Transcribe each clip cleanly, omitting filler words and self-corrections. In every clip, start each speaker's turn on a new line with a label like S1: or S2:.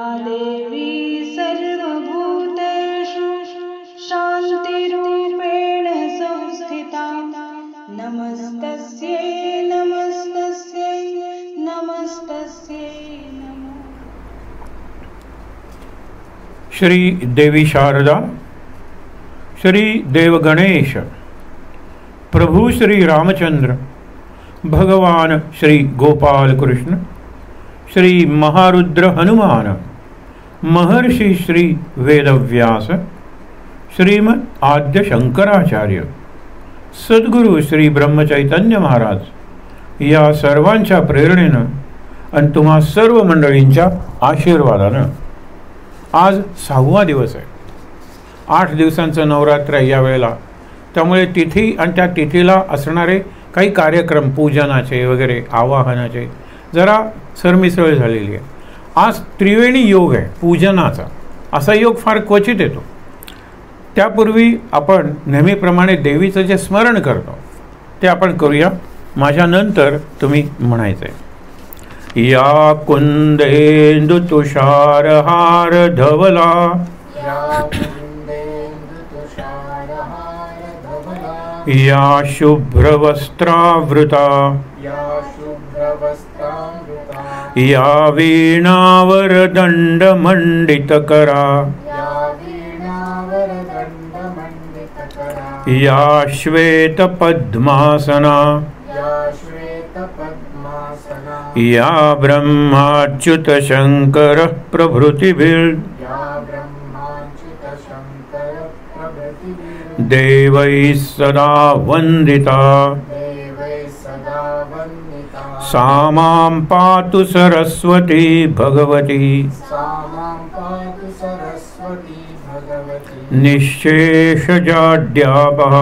S1: देवी सर्वभूतेषु शान्तिरूपेण संस्थिता नमस्तस्यै नमस्तस्यै नमस्तस्यै नमो।
S2: श्री देवी शारदा, श्री देव गणेश, प्रभु श्री रामचंद्र, भगवान श्री गोपाल कृष्ण, श्री महारुद्र हनुमान, महर्षि श्री वेदव्यास, श्रीमद आद्य शंकराचार्य, सद्गुरु श्री ब्रह्मचैतन्य महाराज या सर्वांच्या प्रेरणेनं आणि तुम्हा सर्व मंडळींच्या आशीर्वादानं आज 6वा दिवस आहे। 8 दिवसांचं नवरात्र आहे यावेळेला, त्यामुळे तिथी आणि त्या तिथीला असणारे काही कार्यक्रम पूजनाचे वगैरे आवाहनाचे जरा सरमिसळ झालेली आहे। आज त्रिवेणी योग आहे पूजनाचा, असा योग फार क्वचित येतो। त्यापूर्वी आपण नेहमीप्रमाणे देवीचं जे स्मरण करतो ते आपण करूया। माझ्यानंतर तुम्ही म्हणायचं आहे, या कुंदेंदु तुषारहार धवला, या शुभ्रवस्त्रावृता, या वीणावरदंडमंडितकरा, या श्वेतपद्मासना, या ब्रह्माच्युत शंकर प्रभृतिभिर् देवैः सदा वंदिता, सा मां पातु सरस्वती भगवती, निःशेषजाड्यापः,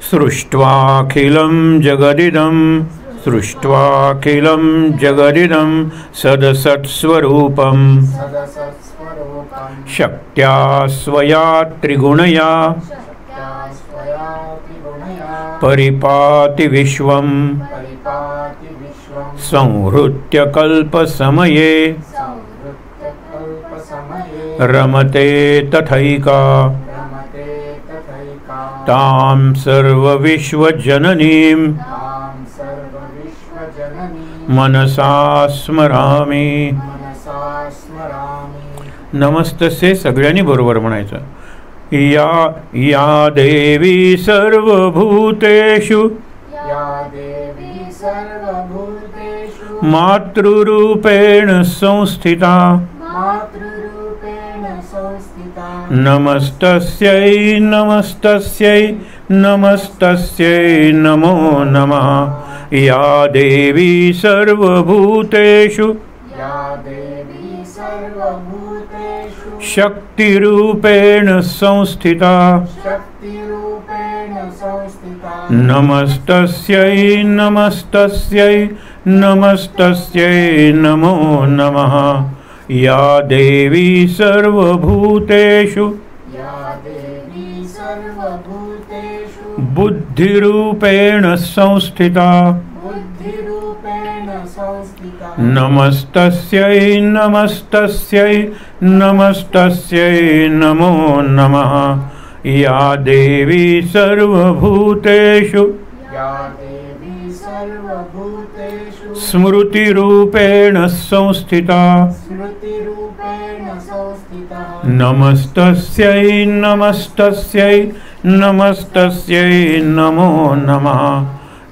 S2: सृष्ट्वाखिलं जगदिदं, सृष्ट्वाखिलं जगदिदं सदसत्स्वरूपं, शक्त्या स्वया त्रिगुणया परिपाति विश्वं, संहृत्य कल्पसमये रमते तथैका, तां सर्वविश्वजननीं मनसा स्मरामि। नमस्तसे सगळ्यांनी बरोबर म्हणायचं। या देवी सर्वभूतेषु, मातृरूपेण संस्थिता, नमस्तस्यै नमस्तस्यै नमस्तस्यै नमो नमः। या देवी सर्वभूतेषु, शक्तिरूपेण संस्थिता, नमस्तस्यै नमस्तस्यै नमस्तस्यै नमो नमः। या देवी सर्वभूतेषु, बुद्धिरूपेण संस्थिता, नमस्तस्यै नमस्तस्यै नमस्तस्यै नमो नमः। या देवी सर्वभूतेषु, स्मृतिरूपेण संस्थिता, नमस्तस्यै नमस्तस्यै नमस्तस्यै नमो नमः।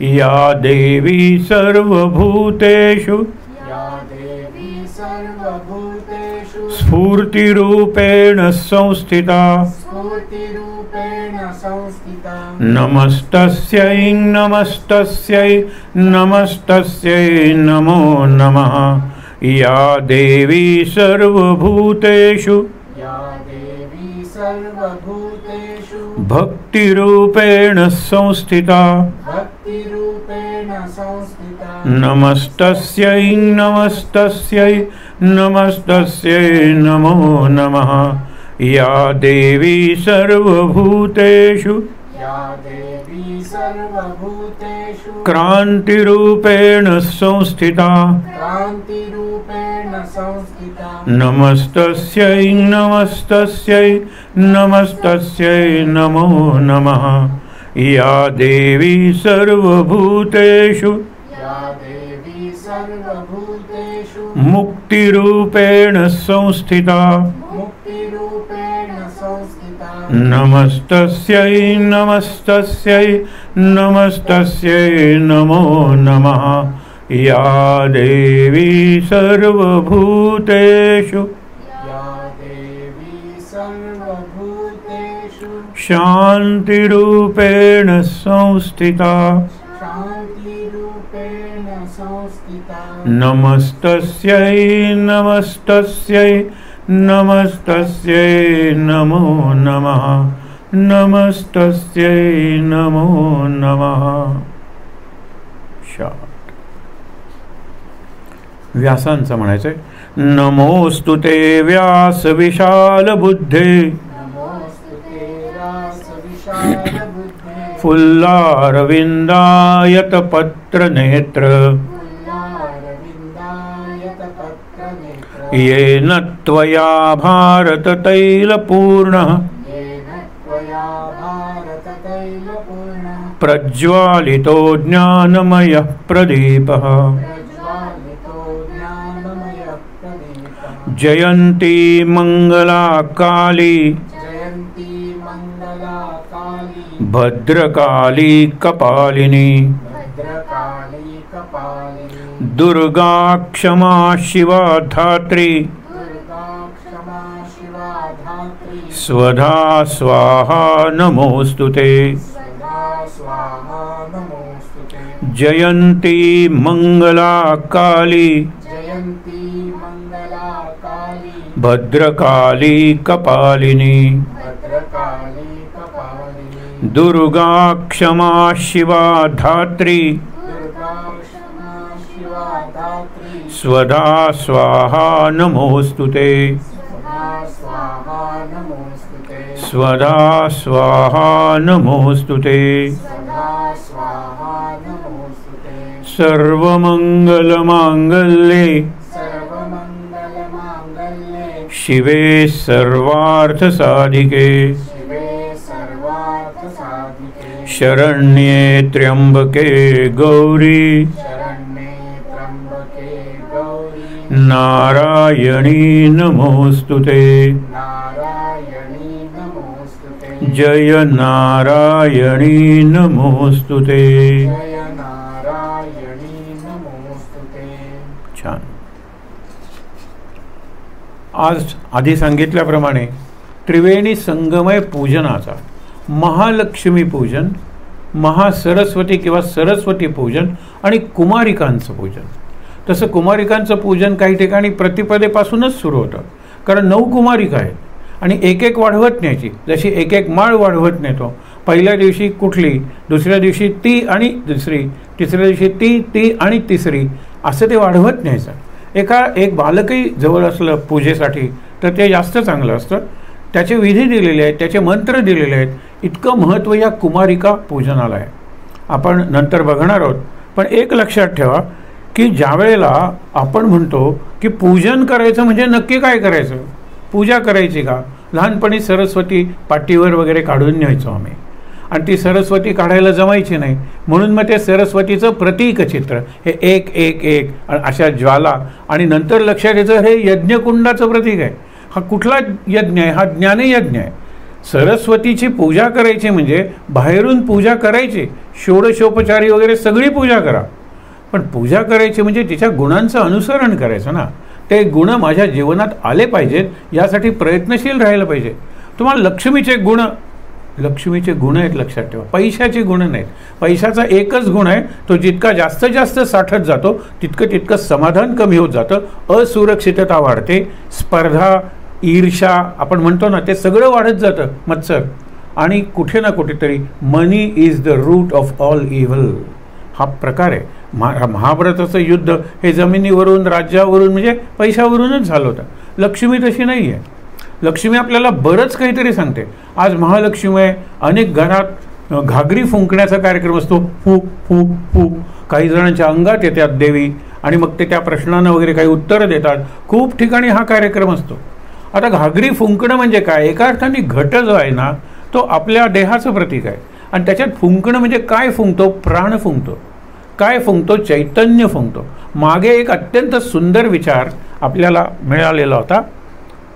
S2: या देवी सर्वभूतेषु, स्फूर्तिरूपेण संस्थिता, नमस्तस्यै नमस्तस्यै नमस्तस्यै नमो नमः। या देवी सर्वभूतेषु, भक्तिरूपेण संस्थिता, नमस्तस्यै नमस्तस्यै नमस्तस्यै नमो नमः। या देवी सर्वभूतेषु,
S3: या देवी सर्वभूतेषु
S2: क्रान्तिरूपेण संस्थिता
S3: क्रान्तिरूपेण संस्थिता
S2: नमस्तस्यै नमस्तस्यै नमस्तस्यै नमो नमः या देवी सर्वभूतेषु
S3: या देवी सर्वभूतेषु
S2: मुक्तिरूपेण संस्थिता
S3: मुक्तिरूपेण संस्थिता
S2: नमस्तस्यै नमस्तस्यै नमस्तस्यै नमो नमः या देवी सर्वभूतेषु
S3: या देवी सर्वभूतेषु
S2: शान्तिरूपेण संस्थिता
S3: शान्तिरूपेण संस्थिता
S2: नमस्तस्यै नमस्तस्यै नमस्तस्यै नमो नमः नमस्तस्यै नमो नमः शांत व्यासांचं म्हणायचंय नमोस्तु ते व्यास विशाल बुद्धे
S3: नमोस्तुते व्यासविशालबुद्धे
S2: फुल्लारविन्दायत पत्र नेत्र
S3: फुल्लारविन्दायतपत्रनेत्र
S2: येन त्वया भारत तैलपूर्णः
S3: येन त्वया भारततैलपूर्णः
S2: प्रज्वालितो ज्ञानमयः प्रदीपः
S3: प्रज्वालितो ज्ञानमयः प्रदीपः
S2: जयन्ती मंगला काली
S3: जयन्ती मङ्गला काली
S2: भद्रकाली कपालिनी
S3: भद्रकाली कपालिनी
S2: दुर्गा क्षमा शिवा धात्री
S3: दुर्गा क्षमा शिवा धात्री
S2: स्वधा स्वाहा नमोस्तुते
S3: सदा स्वाहा नमोस्तुते
S2: जयन्ती मंगला काली
S3: जयन्ती मङ्गला काली
S2: भद्रकाली कपालिनी
S3: भद्रकाली कपालिनी
S2: दुर्गा क्षमा शिवा धात्री
S3: दुर्गा क्षमा शिवा धात्री
S2: स्वधा स्वाहा नमोस्तुते
S3: सदा स्वाहा नमोस्तुते
S2: स्वधा स्वाहा नमोस्तुते
S3: सदा स्वाहा नमोस्तुते
S2: सर्वमंगलमांगल्ये
S3: सर्वमङ्गलमाङ्गल्ये
S2: शिवे सर्वार्थसाधिके
S3: शिवे सर्वार्थसाधिके
S2: शरण्ये त्र्यंबके गौरी
S3: शरण्ये त्र्यम्बके गौरी
S2: नारायणी नमोस्तुते
S3: नारायणी नमोस्तुते
S2: जय नारायणी नमोस्तुते
S3: जय नारायणी नमोस्तुते
S2: छान आज आधी सांगितल्याप्रमाणे त्रिवेणी संगमय पूजनाचा महालक्ष्मी पूजन महासरस्वती किंवा सरस्वती पूजन आणि कुमारिकांचं पूजन तसं कुमारिकांचं पूजन काही ठिकाणी प्रतिपदेपासूनच सुरू होतं कारण 9 कुमारिका आहेत आणि एक एक वाढवत न्यायची जशी एक एक माळ वाढवत नेतो पहिल्या दिवशी कुठली दुसऱ्या दिवशी ती आणि दुसरी तिसऱ्या दिवशी ती आणि तिसरी असं ते वाढवत न्यायचं एक बालकही जवळ असलं पूजेसाठी तर ते जास्त चांगलं असतं त्याचे विधी दिलेले आहेत त्याचे मंत्र दिलेले आहेत इतकं महत्त्व या कुमारिका पूजनाला आहे आपण नंतर बघणार आहोत पण एक लक्षात ठेवा की ज्या वेळेला आपण म्हणतो की पूजन करायचं म्हणजे नक्की काय करायचं पूजा करायची का लहानपणी सरस्वती पाटीवर वगैरे काढून न्यायचो आम्ही आणि ती सरस्वती काढायला जमायची नाही म्हणून मग ते सरस्वतीचं प्रतीक चित्र हे एक एक एक अशा ज्वाला आणि नंतर लक्षात यायचं हे यज्ञकुंडाचं प्रतीक आहे हा कुठला यज्ञ आहे हा ज्ञानयज्ञ आहे सरस्वतीची पूजा करायची म्हणजे बाहेरून पूजा करायची षोडशोपचारी वगैरे सगळी पूजा करा पण पूजा करायची म्हणजे तिच्या गुणांचं अनुसरण करायचं ना ते गुण माझ्या जीवनात आले पाहिजेत यासाठी प्रयत्नशील राहायला पाहिजे तुम्हाला लक्ष्मीचे गुण आहेत लक्षात ठेवा पैशाचे गुण नाहीत पैशाचा एकच गुण आहे तो जितका जास्तीत जास्त साठत जातो तितकं समाधान कमी होत जातं असुरक्षितता वाढते स्पर्धा ईर्षा आपण म्हणतो ना ते सगळं वाढत जातं मत्सर आणि कुठे ना कुठेतरी money is the root of all evil हा प्रकार आहे महाभारताचं युद्ध हे जमिनीवरून राज्यावरून म्हणजे पैशावरूनच झालं होतं लक्ष्मी तशी नाही आहे लक्ष्मी आपल्याला बरंच काहीतरी सांगते आज महालक्ष्मी आहे अनेक घरात घागरी फुंकण्याचा कार्यक्रम असतो, फू फू फू. काही जणांच्या अंगात येतात देवी आणि मग ते त्या प्रश्नांना वगैरे काही उत्तरं देतात. खूप ठिकाणी हा कार्यक्रम असतो. आता घागरी फुंकणं म्हणजे काय? एका अर्थाने घट जो आहे ना तो आपल्या देहाचं प्रतीक आहे आणि त्याच्यात फुंकणं म्हणजे काय फुंकतो? प्राण फुंकतो. काय फुंकतो? चैतन्य फुंकतो. मागे एक अत्यंत सुंदर विचार आपल्याला मिळालेला होता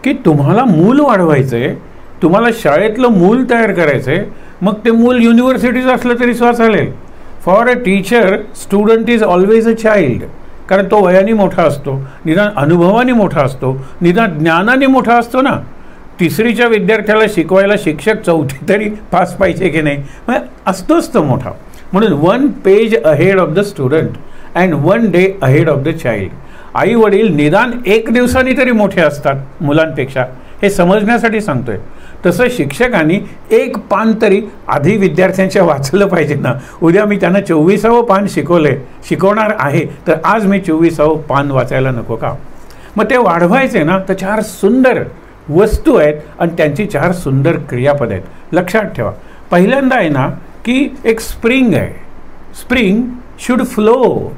S2: की तुम्हाला मूल वाढवायचं आहे, तुम्हाला शाळेतलं मूल तयार करायचं आहे, मग ते मूल युनिव्हर्सिटीचं असलं तरी सुद्धा चालेल. For a teacher student is always a child. कारण तो वयाने मोठा असतो, निदान अनुभवाने मोठा असतो, निदान ज्ञानाने मोठा असतो ना. तिसरीच्या विद्यार्थ्याला शिकवायला शिक्षक चौथी तरी पास पाहिजे की नाही, मग असतोच तो मोठा. म्हणून 1 page ahead of the student and 1 day ahead of the child. आई वडील निदान 1 दिवसांनी तरी मोठे असतात मुलांपेक्षा, हे समजण्यासाठी सांगतोय. तसं शिक्षकांनी 1 पान तरी आधी विद्यार्थ्यांच्या वाचलं पाहिजे ना. उद्या मी त्यांना 24वं पान शिकवणार आहे, तर आज मी 24वं पान वाचायला नको का? मग ते वाढवायचे ना, तर 4 सुंदर वस्तू आहेत आणि त्यांची 4 सुंदर क्रियापद आहेत. लक्षात ठेवा. पहिल्यांदा आहे ना की एक स्प्रिंग आहे. Spring should flow.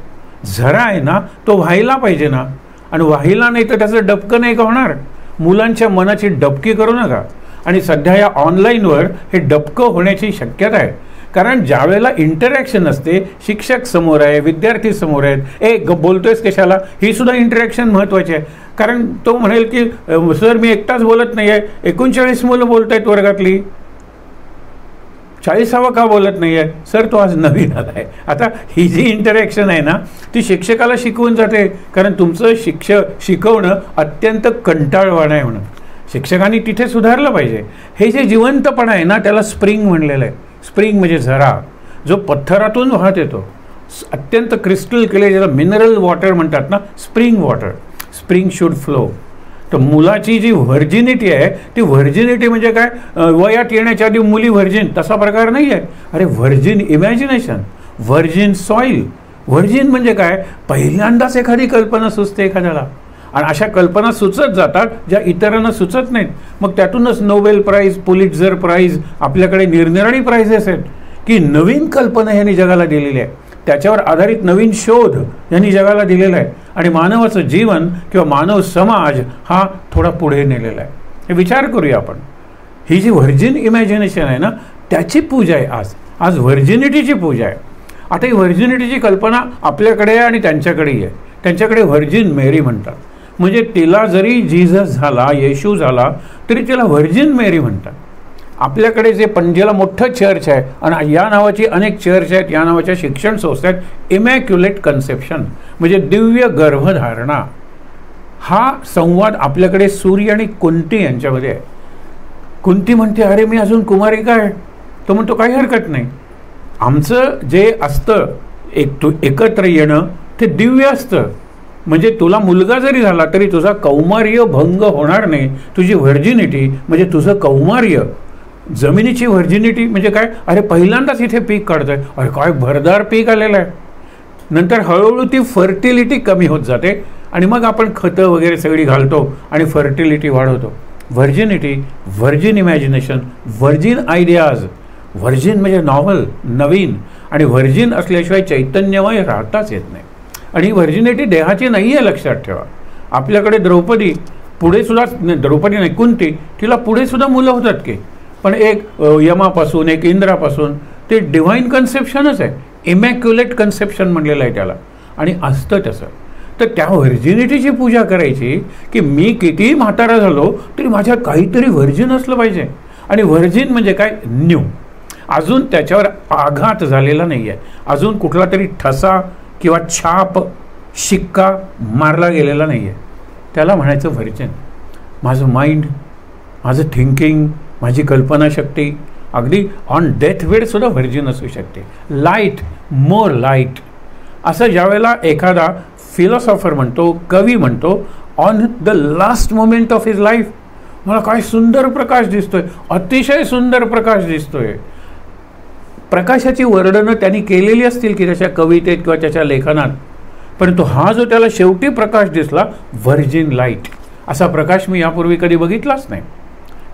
S2: झरा आहे ना तो व्हायला पाहिजे ना, आणि व्हायला नाही तर त्याचं डबकं नाही का होणार. मुलांच्या मनाची डबकी करू नका. आणि सध्या या ऑनलाईनवर हे डबकं होण्याची शक्यता आहे. कारण ज्यावेळेला इंटरॅक्शन असते, शिक्षक समोर आहे, विद्यार्थी समोर आहेत, बोलतोयस कशाला, ही सुद्धा इंटरॅक्शन महत्त्वाची आहे. कारण तो म्हणेल की सर मी एकटाच बोलत नाही आहे, 39 मुलं बोलत आहेत वर्गातली, 40वा का बोलत नाही आहे? सर तो आज नवीन आला आहे. आता ही जी इंटरॅक्शन आहे ना ती शिक्षकाला शिकवून जाते. कारण तुमचं शिकवणं अत्यंत कंटाळवाणं आहे म्हणून शिक्षकांनी तिथे सुधारलं पाहिजे. हे जे जिवंतपणा आहे ना त्याला स्प्रिंग म्हणलेलं आहे. स्प्रिंग म्हणजे झरा जो पत्थरातून वाहत येतो, अत्यंत क्रिस्टल केले, ज्याला मिनरल वॉटर म्हणतात ना, spring water. Spring should flow. तर मुलाची जी व्हर्जिनिटी आहे ती व्हर्जिनिटी म्हणजे काय? वयात येण्याच्या आधी मुली व्हर्जिन तसा प्रकार नाही आहे. अरे virgin imagination, virgin soil. Virgin म्हणजे काय? पहिल्यांदाच एखादी कल्पना सुचते एखाद्याला आणि अशा कल्पना सुचत जातात ज्या इतरांना सुचत नाहीत. मग त्यातूनच नोबेल प्राईज, पुलिट्झर प्राईज, आपल्याकडे निरनिराळी प्राइजेस आहेत की नवीन कल्पना ह्यांनी जगाला दिलेली आहे, त्याच्यावर आधारित नवीन शोध यांनी जगाला दिलेला आहे आणि मानवाचं जीवन किंवा मानव समाज हा थोडा पुढे नेलेला आहे. हे विचार करूया आपण. ही जी व्हर्जिन इमॅजिनेशन आहे ना त्याची पूजा आहे आज. आज व्हर्जिनिटीची पूजा आहे. आता ही व्हर्जिनिटीची कल्पना आपल्याकडे आहे आणि त्यांच्याकडेही आहे. त्यांच्याकडे व्हर्जिन मेरी म्हणतात. म्हणजे तिला जरी जीसस झाला, येशू झाला, तरी तिला व्हर्जिन मेरी म्हणतात. आपल्याकडे जे पणजीला मोठं चर्च आहे आणि या नावाची अनेक चर्च आहेत, या नावाच्या शिक्षण संस्था आहेत, इमॅक्युलेट कन्सेप्शन म्हणजे दिव्य गर्भधारणा. हा संवाद आपल्याकडे सूर्य आणि कुंती यांच्यामध्ये आहे. कुंती म्हणते अरे मी अजून कुमारिका आहे. तो म्हणतो काही हरकत नाही. आमचं जे असतं एकत्र येणं ते दिव्य असतं. म्हणजे तुला मुलगा जरी झाला तरी तुझा कौमार्य भंग होणार नाही. तुझी व्हर्जिनिटी म्हणजे तुझं कौमार्य. जमिनीची व्हर्जिनिटी म्हणजे काय? अरे पहिल्यांदाच इथे पीक काढतोय, अरे काय भरदार पीक आलेलं आहे. नंतर हळूहळू ती फर्टिलिटी कमी होत जाते आणि मग आपण खतं वगैरे सगळी घालतो आणि फर्टिलिटी वाढवतो. Virginity, virgin imagination, virgin ideas. Virgin म्हणजे नॉव्हल, नवीन. आणि व्हर्जिन असल्याशिवाय चैतन्यमय राहताच येत नाही. आणि व्हर्जिनिटी देहाची नाही आहे, लक्षात ठेवा. आपल्याकडे द्रौपदी पुढे सुद्धा, द्रौपदी नाही कुंती, तिला पुढे सुद्धा मुलं होतात की, पण एक यमापासून एक इंद्रापासून. ते डिव्हाइन कन्सेप्शनच आहे. इमॅक्युलेट कन्सेप्शन म्हणलेलं आहे त्याला. आणि असतं तसं. तर त्या व्हर्जिनिटीची पूजा करायची की मी कितीही म्हातारा झालो तरी माझ्यात काहीतरी व्हर्जिन असलं पाहिजे. आणि व्हर्जिन म्हणजे काय? न्यू. अजून त्याच्यावर आघात झालेला नाही आहे, अजून कुठला तरी ठसा किंवा छाप, शिक्का मारला गेलेला नाही आहे. त्याला म्हणायचं व्हर्जिन. माझं माइंड, माझं थिंकिंग, माझी कल्पनाशक्ती अगदी ऑन डेथ बेडसुद्धा व्हर्जिन असू शकते. लाईट, मोर लाईट. असं ज्यावेळेला एखादा फिलॉसॉफर म्हणतो, कवी म्हणतो, on the last moment of his life मला काय सुंदर प्रकाश दिसतोय, अतिशय सुंदर प्रकाश दिसतोय. प्रकाशाची वर्णनं त्यांनी केलेली असतील की त्याच्या कवितेत किंवा त्याच्या लेखनात, परंतु हा जो त्याला शेवटी प्रकाश दिसला, व्हर्जिन लाईट, असा प्रकाश मी यापूर्वी कधी बघितलाच नाही.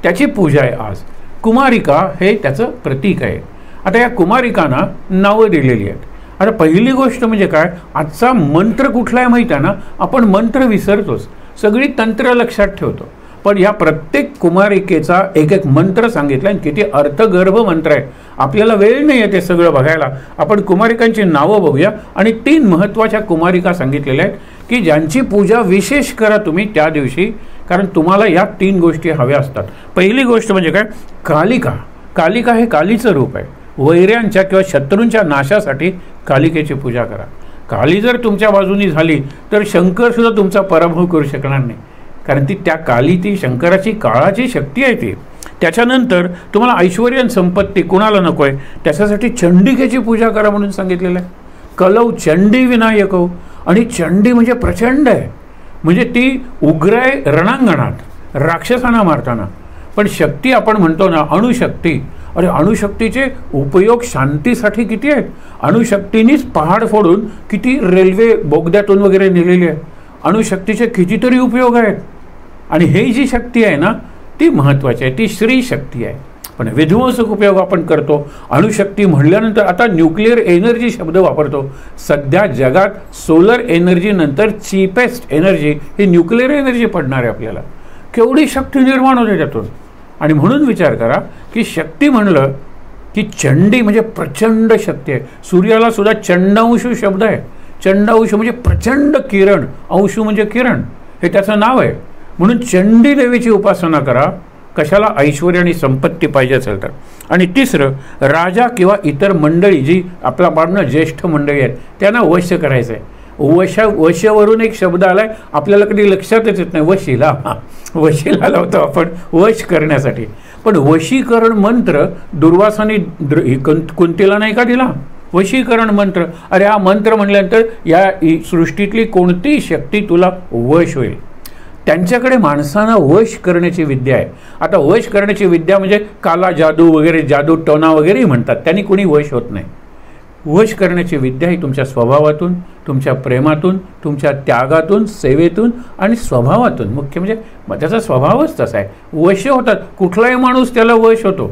S2: त्याची पूजा आहे आज. कुमारिका हे त्याचं प्रतीक आहे. आता या कुमारिकांना नावं दिलेली आहेत. आता पहिली गोष्ट म्हणजे काय, आजचा मंत्र कुठला आहे माहीत आहे ना, आपण मंत्र विसरतोच, सगळी तंत्र लक्षात ठेवतो, पण या प्रत्येक कुमारिकेचा एक एक मंत्र सांगितला आणि किती अर्थगर्भ मंत्र आहे. आपल्याला वेळ नाही आहे ते सगळं बघायला. आपण कुमारिकांची नावं बघूया आणि 3 महत्त्वाच्या कुमारिका सांगितलेल्या आहेत की ज्यांची पूजा विशेष करा तुम्ही त्या दिवशी, कारण तुम्हाला या 3 गोष्टी हव्या असतात. पहिली गोष्ट म्हणजे काय, कालिका. कालिका हे कालीचं रूप आहे. वैऱ्यांच्या किंवा शत्रूंच्या नाशासाठी कालिकेची पूजा करा. काली जर तुमच्या बाजूनी झाली तर शंकरसुद्धा तुमचा पराभव करू शकणार नाही, कारण त्या काली ती शंकराची काळाची शक्ती आहे ती. त्याच्यानंतर तुम्हाला ऐश्वर्य आणि संपत्ती कुणाला नको आहे त्याच्यासाठी चंडिकेची पूजा करा म्हणून सांगितलेलं आहे. कलौ चंडी विनायको, आणि चंडी म्हणजे प्रचंड आहे, म्हणजे ती उग्र आहे रणांगणात राक्षसांना मारताना. पण शक्ती आपण म्हणतो ना अणुशक्ती, अरे अणुशक्तीचे उपयोग शांतीसाठी किती आहेत. अणुशक्तीनीच पहाड फोडून किती रेल्वे बोगद्यातून वगैरे नेलेली आहे. अणुशक्तीचे कितीतरी उपयोग आहेत. आणि हे जी शक्ती आहे ना ती महत्त्वाची आहे, ती श्री शक्ती आहे. पण विध्वंसक उपयोग आपण करतो. अणुशक्ती म्हणल्यानंतर आता न्यूक्लिअर एनर्जी शब्द वापरतो. सध्या जगात सोलर एनर्जी नंतर चीपेस्ट एनर्जी ही न्यूक्लिअर एनर्जी पडणार आहे आपल्याला. केवढी शक्ती निर्माण होते त्यातून. आणि म्हणून विचार करा की शक्ती म्हणलं की चंडी म्हणजे प्रचंड शक्ती आहे. सूर्याला सुद्धा चंडांशू शब्द आहे. चंडांशू म्हणजे प्रचंड किरण, अंशू म्हणजे किरण, हे त्याचं नाव आहे. म्हणून चंडी देवीची उपासना करा. कशाला, ऐश्वर्य आणि संपत्ती पाहिजे असेल तर. आणि तिसरं, राजा किंवा इतर मंडळी जी आपल्या बाजूनं ज्येष्ठ मंडळी आहेत त्यांना वश करायचं आहे. वशवरून एक शब्द आलाय, आपल्याला कधी लक्षातच येत नाही. वशीला, वशीला लावतो आपण वश करण्यासाठी. पण वशीकरण मंत्र दुर्वासाने कुंतीला नाही का दिला, वशीकरण मंत्र. अरे हा मंत्र म्हणल्यानंतर या सृष्टीतली कोणतीही शक्ती तुला वश होईल. त्यांच्याकडे माणसांना वश करण्याची विद्या आहे. आता वश करण्याची विद्या म्हणजे काला जादू वगैरे, जादू टोना वगैरेही म्हणतात, त्यांनी कोणी वश होत नाही. वश करण्याची विद्या ही तुमच्या स्वभावातून, तुमच्या प्रेमातून, तुमच्या त्यागातून, सेवेतून आणि स्वभावातून. मुख्य म्हणजे त्याचा स्वभावच तसा आहे, वश होतात. कुठलाही माणूस त्याला वश होतो.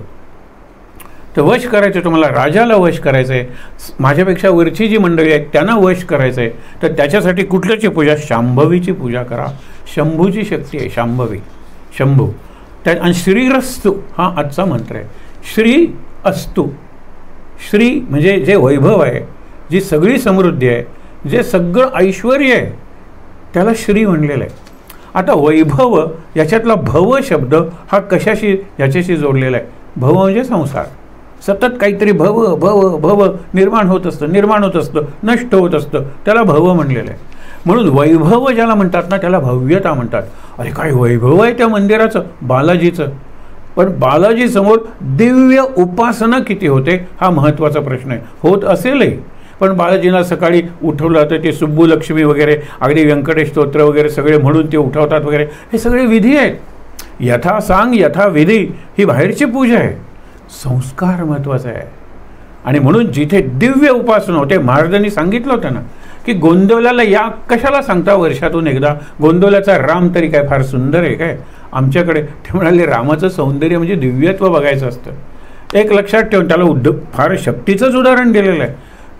S2: तर वश करायचं, तुम्हाला राजाला वश करायचं आहे, माझ्यापेक्षा वरची जी मंडळी आहेत त्यांना वश करायचं आहे. तर त्याच्यासाठी कुठल्याची पूजा, शांभवीची पूजा करा. शंभूची शक्ती आहे, शांभवी, शंभू. त्या आणि श्रीरस्तु हा आजचा मंत्र आहे. श्री अस्तु, श्री म्हणजे जे वैभव आहे, जी सगळी समृद्धी आहे, जे सगळं ऐश्वर आहे त्याला श्री म्हणलेलं आहे. आता वैभव याच्यातला भव शब्द हा कशाशी याच्याशी जोडलेला आहे. भव म्हणजे संसार, सतत काहीतरी भव भव भव निर्माण होत असतं, निर्माण होत असतं, नष्ट होत असतं, त्याला भव म्हणलेलं आहे. म्हणून वैभव ज्याला म्हणतात ना त्याला भव्यता म्हणतात. अरे काय वैभव आहे त्या मंदिराचं, बालाजीचं. पण बालाजी समोर दिव्य उपासना किती होते हा महत्त्वाचा प्रश्न आहे. होत असेलही, पण बालाजींना सकाळी उठवलं तर ते सुब्बुलक्ष्मी वगैरे, अगदी व्यंकटेश स्तोत्र वगैरे सगळे म्हणून ते उठवतात वगैरे, हे सगळे विधी आहेत. यथा सांग यथा विधी ही बाहेरची पूजा आहे, संस्कार महत्त्वाचा आहे. आणि म्हणून जिथे दिव्य उपासना होते, महाराजांनी सांगितलं होतं ना की गोंदवल्याला या कशाला सांगता वर्षातून एकदा, गोंदवल्याचा राम तरी काय फार सुंदर आहे काय आमच्याकडे. ते म्हणाले रामाचं सौंदर्य म्हणजे दिव्यत्व बघायचं असतं. एक लक्षात ठेवून त्याला फार शक्तीचंच उदाहरण दिलेलं आहे.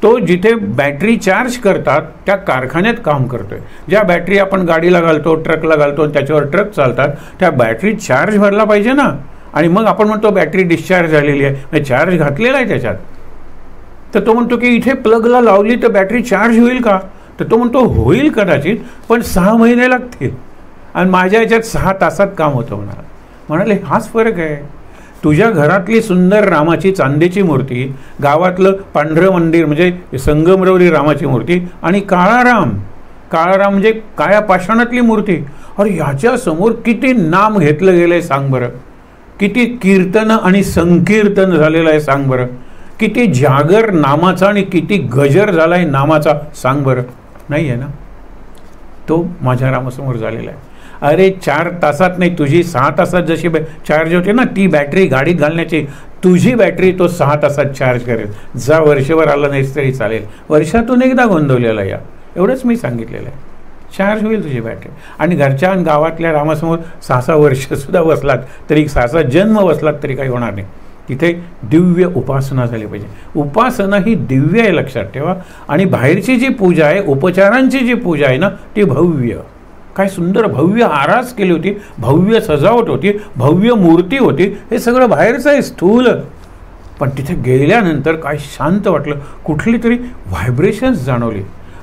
S2: तो जिथे बॅटरी चार्ज करतात त्या कारखान्यात काम करतोय. ज्या बॅटरी आपण गाडीला घालतो, ट्रकला घालतो, त्याच्यावर ट्रक चालतात, त्या बॅटरी चार्ज भरला पाहिजे ना. आणि मग आपण म्हणतो बॅटरी डिस्चार्ज झालेली आहे, चार्ज घातलेला आहे त्याच्यात. तर तो म्हणतो की इथे प्लगला लावली तर बॅटरी चार्ज होईल का, तर तो म्हणतो होईल कदाचित, पण 6 महिने लागतील. आणि माझ्या याच्यात 6 तासात काम होतं म्हणाला. म्हणाले हाच फरक आहे. तुझ्या घरातली सुंदर रामाची चांदीची मूर्ती, गावातलं पांढरं मंदिर म्हणजे संगमरवरी रामाची मूर्ती, आणि काळा राम म्हणजे काळ्या पाषाणातली मूर्ती. अरे ह्याच्यासमोर किती नाम घेतलं गेलं आहे सांग बरं, किती कीर्तन आणि संकीर्तन झालेलं आहे सांग बरं, किती जागर नामाचा आणि किती गजर झाला आहे नामाचा सांग बरं. नाही आहे ना, तो माझ्या रामासमोर झालेला आहे. अरे 4 तासात नाही, तुझी 6 तासात जशी चार्ज होते ना ती बॅटरी गाडीत घालण्याची, तुझी बॅटरी तो 6 तासात चार्ज करेल. जा वर्षभर आला नाहीस तरी चालेल, वर्षातून एकदा गोंदवलेला या, एवढंच मी सांगितलेलं आहे. चार्ज होईल तुझी बॅटरी. आणि घरच्या आणि गावातल्या रामासमोर 6 वर्षसुद्धा बसलात तरी, 6 जन्म बसलात तरी काही होणार नाही. तिथे दिव्य उपासना झाली पाहिजे. उपासना ही दिव्य आहे लक्षात ठेवा. आणि बाहेरची जी पूजा आहे, उपचारांची जी पूजा आहे ना, ती भव्य. काय सुंदर भव्य आरास केली होती, भव्य सजावट होती, भव्य मूर्ती होती. हे सगळं बाहेरचं आहे, स्थूल. पण तिथे गेल्यानंतर काय शांत वाटलं, कुठली तरी व्हायब्रेशन्स जाणवली.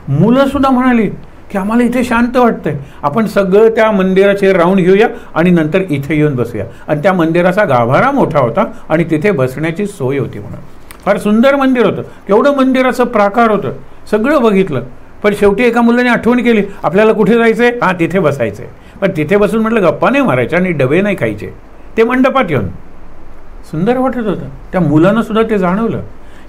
S2: मुलंसुद्धा म्हणाली की आम्हाला इथे शांत वाटतंय, आपण सगळं त्या मंदिराचे राऊंड घेऊया आणि नंतर इथे येऊन बसूया. आणि त्या मंदिराचा गाभारा मोठा होता आणि तिथे बसण्याची सोय होती म्हणून. फार सुंदर मंदिर होतं. केवढं मंदिराचं प्राकार होतं, सगळं बघितलं. पण शेवटी एका मुलाने आठवण केली, आपल्याला कुठे जायचं आहे, हां तिथे बसायचं आहे. पण तिथे बसून म्हटलं गप्पा नाही मारायच्या आणि डबे नाही खायचे, ते मंडपात येऊन. सुंदर वाटत होतं. त्या मुलांना सुद्धा ते जाणवलं.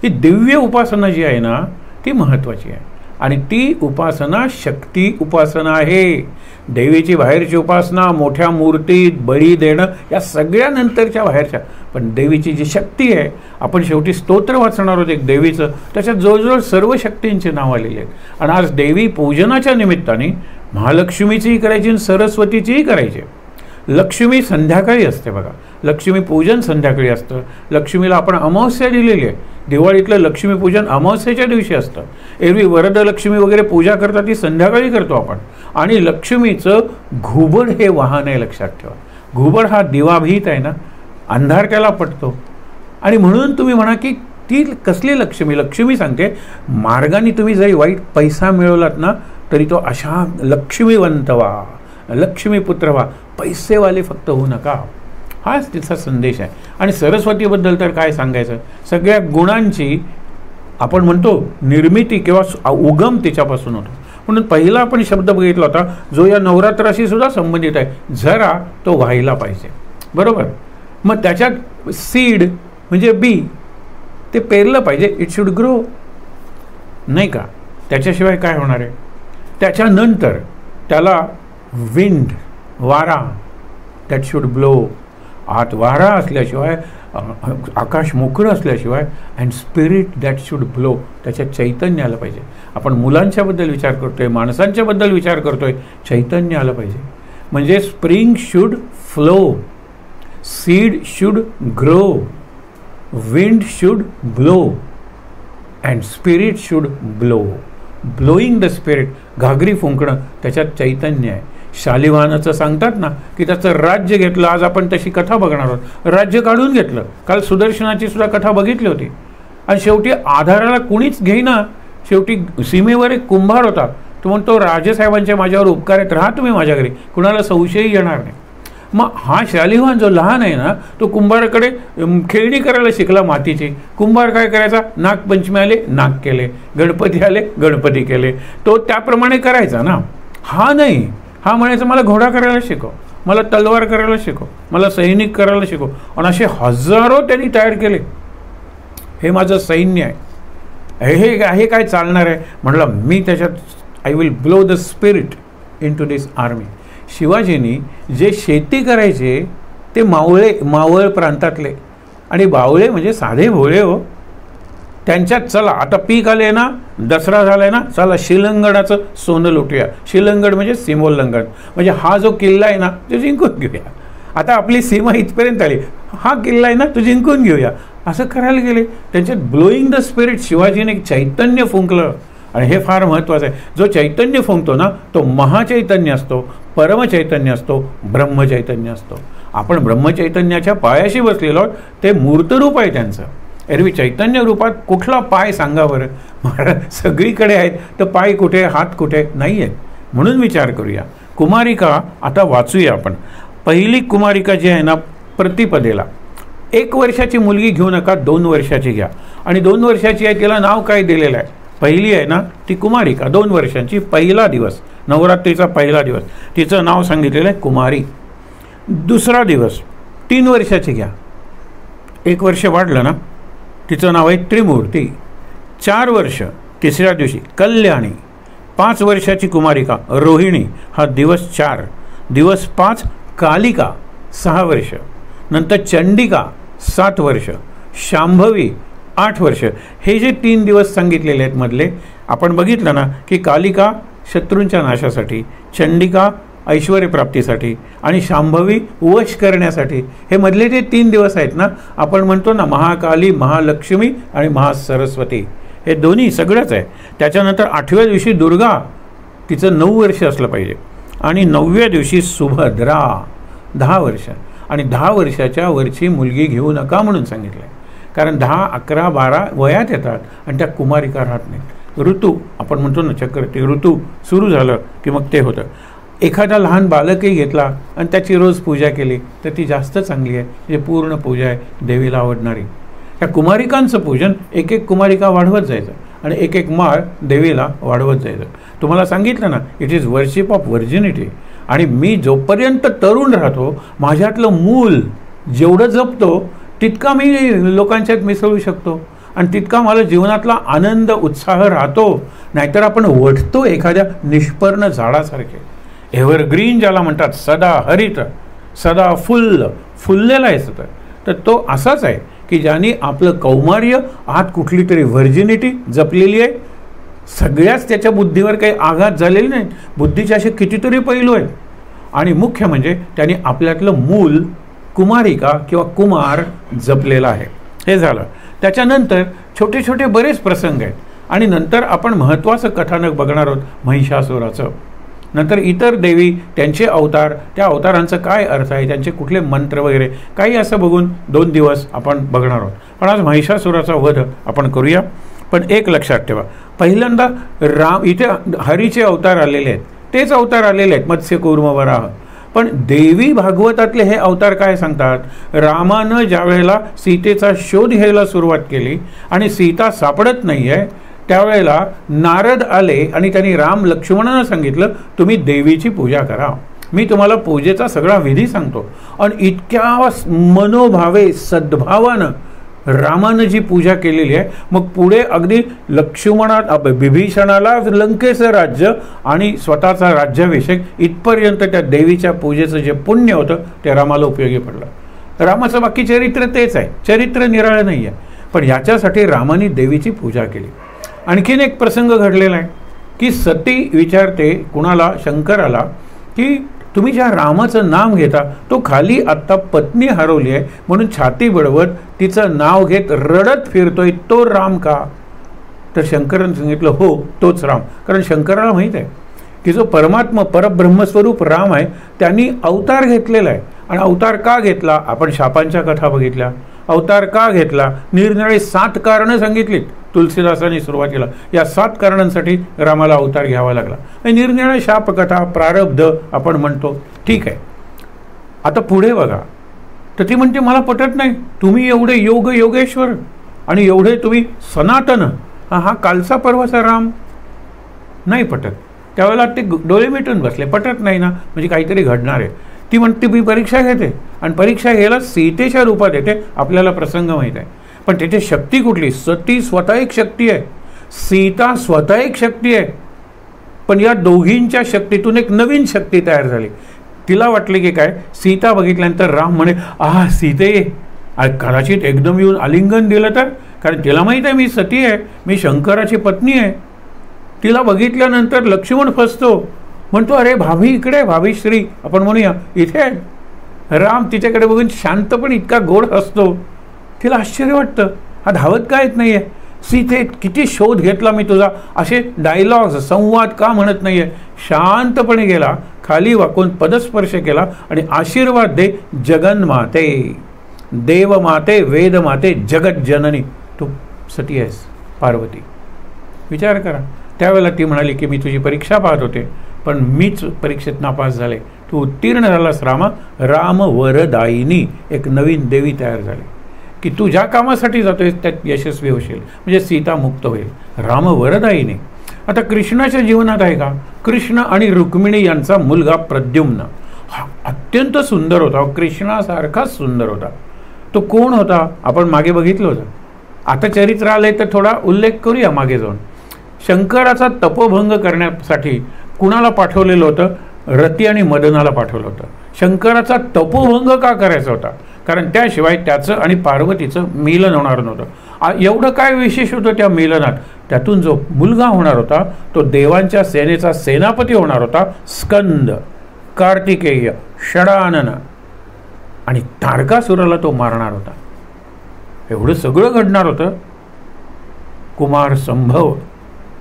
S2: ही दिव्य उपासना जी आहे ना, ती महत्त्वाची आहे. आणि ती उपासना शक्ती उपासना आहे. देवीची बाहेरची उपासना, मोठ्या मूर्तीत बळी देणं, या सगळ्या नंतरच्या बाहेरच्या. पण देवीची जी शक्ती आहे, आपण शेवटी स्तोत्र वाचणार आहोत एक देवीचं, त्याच्यात जवळजवळ सर्व शक्तींची नाव आलेली आहेत. आणि आज देवी पूजनाच्या निमित्ताने महालक्ष्मीचीही करायची आणि सरस्वतीचीही करायची. लक्ष्मी संध्याकाळी असते बघा, लक्ष्मी पूजन संध्याकाळी असतं. लक्ष्मीला आपण अमावस्या दिलेली आहे. दिवाळीतलं लक्ष्मीपूजन अमावस्येच्या दिवशी असतं. एरवी वरदलक्ष्मी वगैरे पूजा करतात ती संध्याकाळी करतो आपण. आणि लक्ष्मीचं घुबड हे वाहन आहे लक्षात ठेवा. घुबड हा दिवाभीत आहे ना, अंधार त्याला पटतो. आणि म्हणून तुम्ही म्हणा की ती कसली लक्ष्मी. लक्ष्मी सांगते, मार्गाने तुम्ही जरी वाईट पैसा मिळवलात ना, तरी तो अशा लक्ष्मीवंत व्हा, लक्ष्मीपुत्र व्हा, पैसेवाले फक्त होऊ नका. हाच तिचा संदेश आहे. आणि सरस्वतीबद्दल तर काय सांगायचं, सगळ्या गुणांची आपण म्हणतो निर्मिती किंवा उगम तिच्यापासून होतो. म्हणून पहिला आपण शब्द बघितला होता, जो या नवरात्राशी सुद्धा संबंधित आहे, झरा, तो व्हायला पाहिजे. बरोबर. मग त्याच्यात सीड म्हणजे बी, ते पेरलं पाहिजे. इट शुड ग्रो, नाही का. त्याच्याशिवाय काय होणार आहे. त्याच्यानंतर त्याला विंड, वारा, दॅट शुड ब्लो. आत वारा असल्याशिवाय, आकाश मोकळं असल्याशिवाय, and spirit that should blow, त्याच्यात चैतन्य आलं पाहिजे. आपण मुलांच्याबद्दल विचार करतोय, माणसांच्याबद्दल विचार करतोय, चैतन्य आलं पाहिजे. म्हणजे spring should flow, seed should grow, wind should blow, and spirit should blow. Blowing the spirit, घागरी फुंकणं, त्याच्यात चैतन्य आहे. शालिवाहनाचं सांगतात ना की त्याचं राज्य घेतलं. आज आपण तशी कथा बघणार आहोत. राज्य काढून घेतलं. काल सुदर्शनाची सुद्धा कथा बघितली होती. आणि शेवटी आधाराला कुणीच घेईना. शेवटी सीमेवर एक कुंभार होता. तो म्हणतो, राजेसाहेबांचे माझ्यावर उपकार आहेत, राहा तुम्ही माझ्या घरी, कुणाला संशयही येणार नाही. मग हा शालिवाहन जो लहान आहे ना, तो कुंभाराकडे खेळणी करायला शिकला मातीची. कुंभार काय करायचा, नागपंचमी आले नाग केले, गणपती आले गणपती केले, तो त्याप्रमाणे करायचा ना. हा नाही, हा म्हणायचं मला घोडा करायला शिकव, मला तलवार करायला शिकव, मला सैनिक करायला शिकव. आणि असे हजारो त्यांनी तयार केले. हे माझं सैन्य आहे, हे काय चालणार आहे. म्हटलं मी त्याच्यात I will blow the spirit into this army. शिवाजींनी जे शेती करायचे ते मावळ प्रांतातले, आणि बावळे म्हणजे साधे भोळे हो. त्यांच्यात चला आता पीक आले ना, दसरा झालाय ना, चला शिलंगणाचं सोनं लुटूया. शिलंगण म्हणजे सीमोल्लंघन, म्हणजे हा जो किल्ला आहे ना तो जिंकून घेऊया. आता आपली सीमा इथपर्यंत आली, हा किल्ला आहे ना तो जिंकून घेऊया, असं करायला गेले. त्यांच्यात ब्लोईंग द स्पिरिट, शिवाजीने चैतन्य फुंकलं. आणि हे फार महत्त्वाचं आहे. जो चैतन्य फुंकतो ना, तो महाचैतन्य असतो, परमचैतन्य असतो, ब्रह्मचैतन्य असतो. आपण ब्रह्मचैतन्याच्या पायाशी बसलेलो आहोत. ते मूर्तरूप आहे त्यांचं. एरवी चैतन्य रूपात कुठला पाय सांगा बरं. महाराज सगळीकडे आहेत, तर पाय कुठे, हात कुठे, नाही आहेत. म्हणून विचार करूया. कुमारिका आता वाचूया आपण. पहिली कुमारिका जी आहे ना, प्रतिपदेला 1 वर्षाची मुलगी घेऊ नका, 2 वर्षाची घ्या. आणि 2 वर्षाची आहे, तिला नाव काय दिलेलं आहे. पहिली आहे ना ती कुमारिका, 2 वर्षांची, पहिला दिवस, नवरात्रीचा पहिला दिवस, तिचं नाव सांगितलेलं आहे कुमारी. दुसरा दिवस 3 वर्षाची घ्या, 1 वर्ष वाढलं ना, तिचं नाव आहे त्रिमूर्ती. 4 वर्ष, तिसऱ्या दिवशी कल्याणी. 5 वर्षाची कुमारिका रोहिणी, हा दिवस 4. दिवस 5 कालिका, 6 वर्ष. नंतर चंडिका 7 वर्ष. शांभवी 8 वर्ष. हे जे 3 दिवस सांगितलेले आहेत मधले, आपण बघितलं ना की कालिका शत्रूंच्या नाशासाठी, चंडिका ऐश्वर्यप्राप्तीसाठी आणि शांभवी वश करण्यासाठी. हे मधले जे 3 दिवस आहेत ना, आपण म्हणतो ना महाकाली, महालक्ष्मी आणि महासरस्वती, हे दोन्ही सगळंच आहे. त्याच्यानंतर 8व्या दिवशी दुर्गा, तिचं 9 वर्ष असलं पाहिजे. आणि 9व्या दिवशी सुभद्रा 10 वर्ष. आणि 10 वर्षाच्या वरची मुलगी घेऊ नका म्हणून सांगितलं आहे. कारण 10, 11, 12 वयात येतात आणि त्या कुमारिका राहत नाहीत. ऋतू आपण म्हणतो ना, चक्र, ते ऋतू सुरू झालं की मग ते होतं. एखादा लहान बालकही घेतला आणि त्याची रोज पूजा केली तर ती जास्त चांगली आहे. म्हणजे पूर्ण पूजा आहे देवीला आवडणारी. त्या कुमारिकांचं पूजन एक एक कुमारिका वाढवत जायचं आणि एक एक माळ देवीला वाढवत जायचं. तुम्हाला सांगितलं ना, it is worship of virginity. आणि मी जोपर्यंत तरुण राहतो, माझ्यातलं मूल जेवढं जपतो तितका मी लोकांच्यात मिसळू शकतो आणि तितका मला जीवनातला आनंद, उत्साह राहतो. नाहीतर आपण वठतो एखाद्या निष्पर्ण झाडासारखे. एव्हरग्रीन ज्याला म्हणतात, सदा हरित, सदा फुललेला आहे सतत, तर तो असाच आहे की ज्याने आपलं कौमार्य, आत कुठली तरी व्हर्जिनिटी जपलेली आहे. सगळ्याच त्याच्या बुद्धीवर काही आघात झालेले नाहीत. बुद्धीचे असे कितीतरी पैलू आहेत. आणि मुख्य म्हणजे त्याने आपल्यातलं मूल, कुमारिका किंवा कुमार जपलेला आहे. हे झालं. त्याच्यानंतर छोटे छोटे बरेच प्रसंग आहेत. आणि नंतर आपण महत्त्वाचं कथानक बघणार आहोत महिषासुराचं. नंतर इतर देवी, त्यांचे अवतार, त्या अवतारांचं काय अर्थ आहे, त्यांचे कुठले मंत्र वगैरे काही असं बघून 2 दिवस आपण बघणार आहोत. पण आज महिषासुराचा वध आपण करूया. पण एक लक्षात ठेवा, पहिल्यांदा राम, इथे हरीचे अवतार आलेले आहेत, तेच अवतार आलेले आहेत, मत्स्य, कूर्म, वराह. पण देवी भागवतातले हे अवतार काय सांगतात? रामानं ज्या वेळेला सीतेचा शोध घ्यायला सुरुवात केली आणि सीता सापडत नाही आहे, त्यावेळेला नारद आले आणि त्यांनी राम लक्ष्मणांना सांगितलं, तुम्ही देवीची पूजा करा, मी तुम्हाला पूजेचा सगळा विधी सांगतो. आणि इतक्या मनोभावे, सद्भावानं रामानं जी पूजा केलेली आहे, मग पुढे अगदी विभीषणाला लंकेचं राज्य आणि स्वतःचा राज्याभिषेक इथपर्यंत त्या देवीच्या पूजेचं जे पुण्य होतं ते रामाला उपयोगी पडलं. रामाचं बाकी चरित्र तेच आहे, चरित्र निराळं नाही आहे. पण याच्यासाठी रामाने देवीची पूजा केली. आणखीन एक प्रसंग घडलेला आहे की सती विचारते कुणाला, शंकराला, की तुम्ही ज्या रामाचं नाव घेता तो खाली आत्ता पत्नी हरवली आहे म्हणून छाती बडवत तिचं नाव घेत रडत फिरतोय, तो राम का? तर शंकराने सांगितलं, हो तोच राम. कारण शंकराला माहीत आहे की जो परमात्मा, परब्रह्मस्वरूप राम आहे, त्यांनी अवतार घेतलेला आहे. आणि अवतार का घेतला? आपण शापांच्या कथा बघितल्या. अवतार का घेतला? निरनिराळी 7 कारणं सांगितलीत तुलसीदासांनी सुरुवातीला. या 7 कारणांसाठी रामाला अवतार घ्यावा लागला. निरनिराळ्या शापकथा, प्रारब्ध आपण म्हणतो. ठीक आहे, आता पुढे बघा. तर ती म्हणते, मला पटत नाही, तुम्ही एवढे योगेश्वर आणि एवढे तुम्ही सनातन, हा कालचा परवाचा राम नाही पटत. त्यावेळेला ते डोळे मिटून बसले, पटत नाही ना, म्हणजे काहीतरी घडणार आहे. ती म्हणते, मी परीक्षा घेते आणि परीक्षा घ्यायला सीतेच्या रूपात येते. आपल्याला प्रसंग माहीत आहे. पण तिथे शक्ती कुठली? सती स्वतः एक शक्ती आहे, सीता स्वतः एक शक्ती आहे. पण या दोघींच्या शक्तीतून एक नवीन शक्ती तयार झाली. तिला वाटले की काय, सीता बघितल्यानंतर राम म्हणे, सीते, कदाचित एकदम येऊन आलिंगन दिलं तर, कारण तिला माहीत आहे मी सती आहे, मी शंकराची पत्नी आहे. तिला बघितल्यानंतर लक्ष्मण फसतो, म्हणतो, अरे भाभी इकडे, भाभी श्री आपण म्हणूया, इथे आहे. राम तिच्याकडे बघून शांत पण इतका गोड हसतो. तिला आश्चर्य वाटतं, हा धावत का येत नाही आहे? सीते, किती शोध घेतला मी तुझा, असे डायलॉग्स, संवाद का म्हणत नाही आहे? शांतपणे गेला, खाली वाकून पदस्पर्श केला आणि आशीर्वाद दे, जगन्माते, देवमाते, वेदमाते, जगत जननी, तू सती आहेस, पार्वती. विचार करा. त्यावेळेला ती म्हणाली की मी तुझी परीक्षा पाहत होते, पण मीच परीक्षेत नापास झाले, तू उत्तीर्ण झालास रामा. राम वरदायिनी, एक नवीन देवी तयार झाली की तू ज्या कामासाठी जातोय त्यात यशस्वी होशील, म्हणजे सीता मुक्त होईल. राम वरदायिनी. आता कृष्णाच्या जीवनात आहे का? कृष्ण आणि रुक्मिणी यांचा मुलगा प्रद्युम्न हा अत्यंत सुंदर होता, कृष्णासारखाच सुंदर होता. तो कोण होता? आपण मागे बघितलं होतं. आता चरित्र आलंय तर थोडा उल्लेख करूया मागे जाऊन. शंकराचा तपोभंग करण्यासाठी कुणाला पाठवलेलं होतं? रती आणि मदनाला पाठवलं होतं. शंकराचा तपोभंग का करायचा होता? कारण त्याशिवाय त्याचं आणि पार्वतीचं मिलन होणार नव्हतं. एवढं काय विशेष होतं त्या मिलनात? त्यातून जो मुलगा होणार होता तो देवांच्या सेनेचा सेनापती होणार होता, स्कंद. कार्तिकेय, षडानन आणि तारकासुराला तो मारणार होता. एवढं सगळं घडणार होतं. कुमार संभव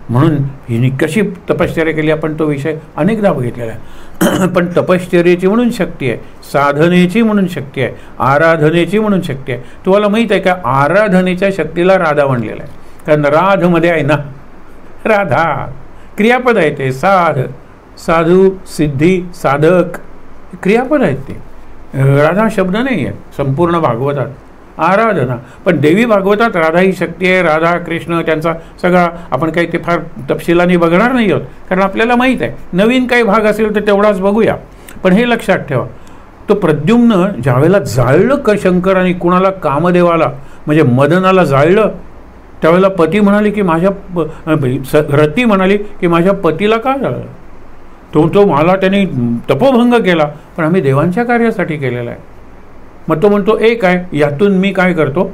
S2: म्हणून हिने कशी तपश्चर्या केली आपण तो विषय अनेकदा बघितलेला आहे. पण तपश्चर्येची म्हणून शक्ती आहे, साधनेची म्हणून शक्ती आहे, आराधनेची म्हणून शक्ती आहे. तुम्हाला माहीत आहे का, आराधनेच्या शक्तीला राधा म्हणलेला आहे. कारण राधमध्ये आहे ना राधा, क्रियापद आहे ते. साध, साधू, सिद्धी, साधक क्रियापद आहेत ते. राधा शब्द नाही आहे संपूर्ण भागवतात. आराधना, पण देवी भागवतात राधा ही शक्ती आहे. राधा कृष्ण त्यांचा सगळा आपण काही ते फार तपशिलाने बघणार नाही आहोत, कारण आपल्याला माहीत आहे. नवीन काही भाग असेल तर तेवढाच बघूया. पण हे लक्षात ठेवा, तो प्रद्युम्न ज्यावेळेला जाळलं शंकराने कुणाला, कामदेवाला म्हणजे मदनाला जाळलं, त्यावेळेला पती म्हणाली की रती म्हणाली की माझ्या पतीला का जाळलं? तो मला त्यांनी तपोभंग केला, पण आम्ही देवांच्या कार्यासाठी केलेला आहे. मग तो म्हणतो एक आहे, यातून मी काय करतो,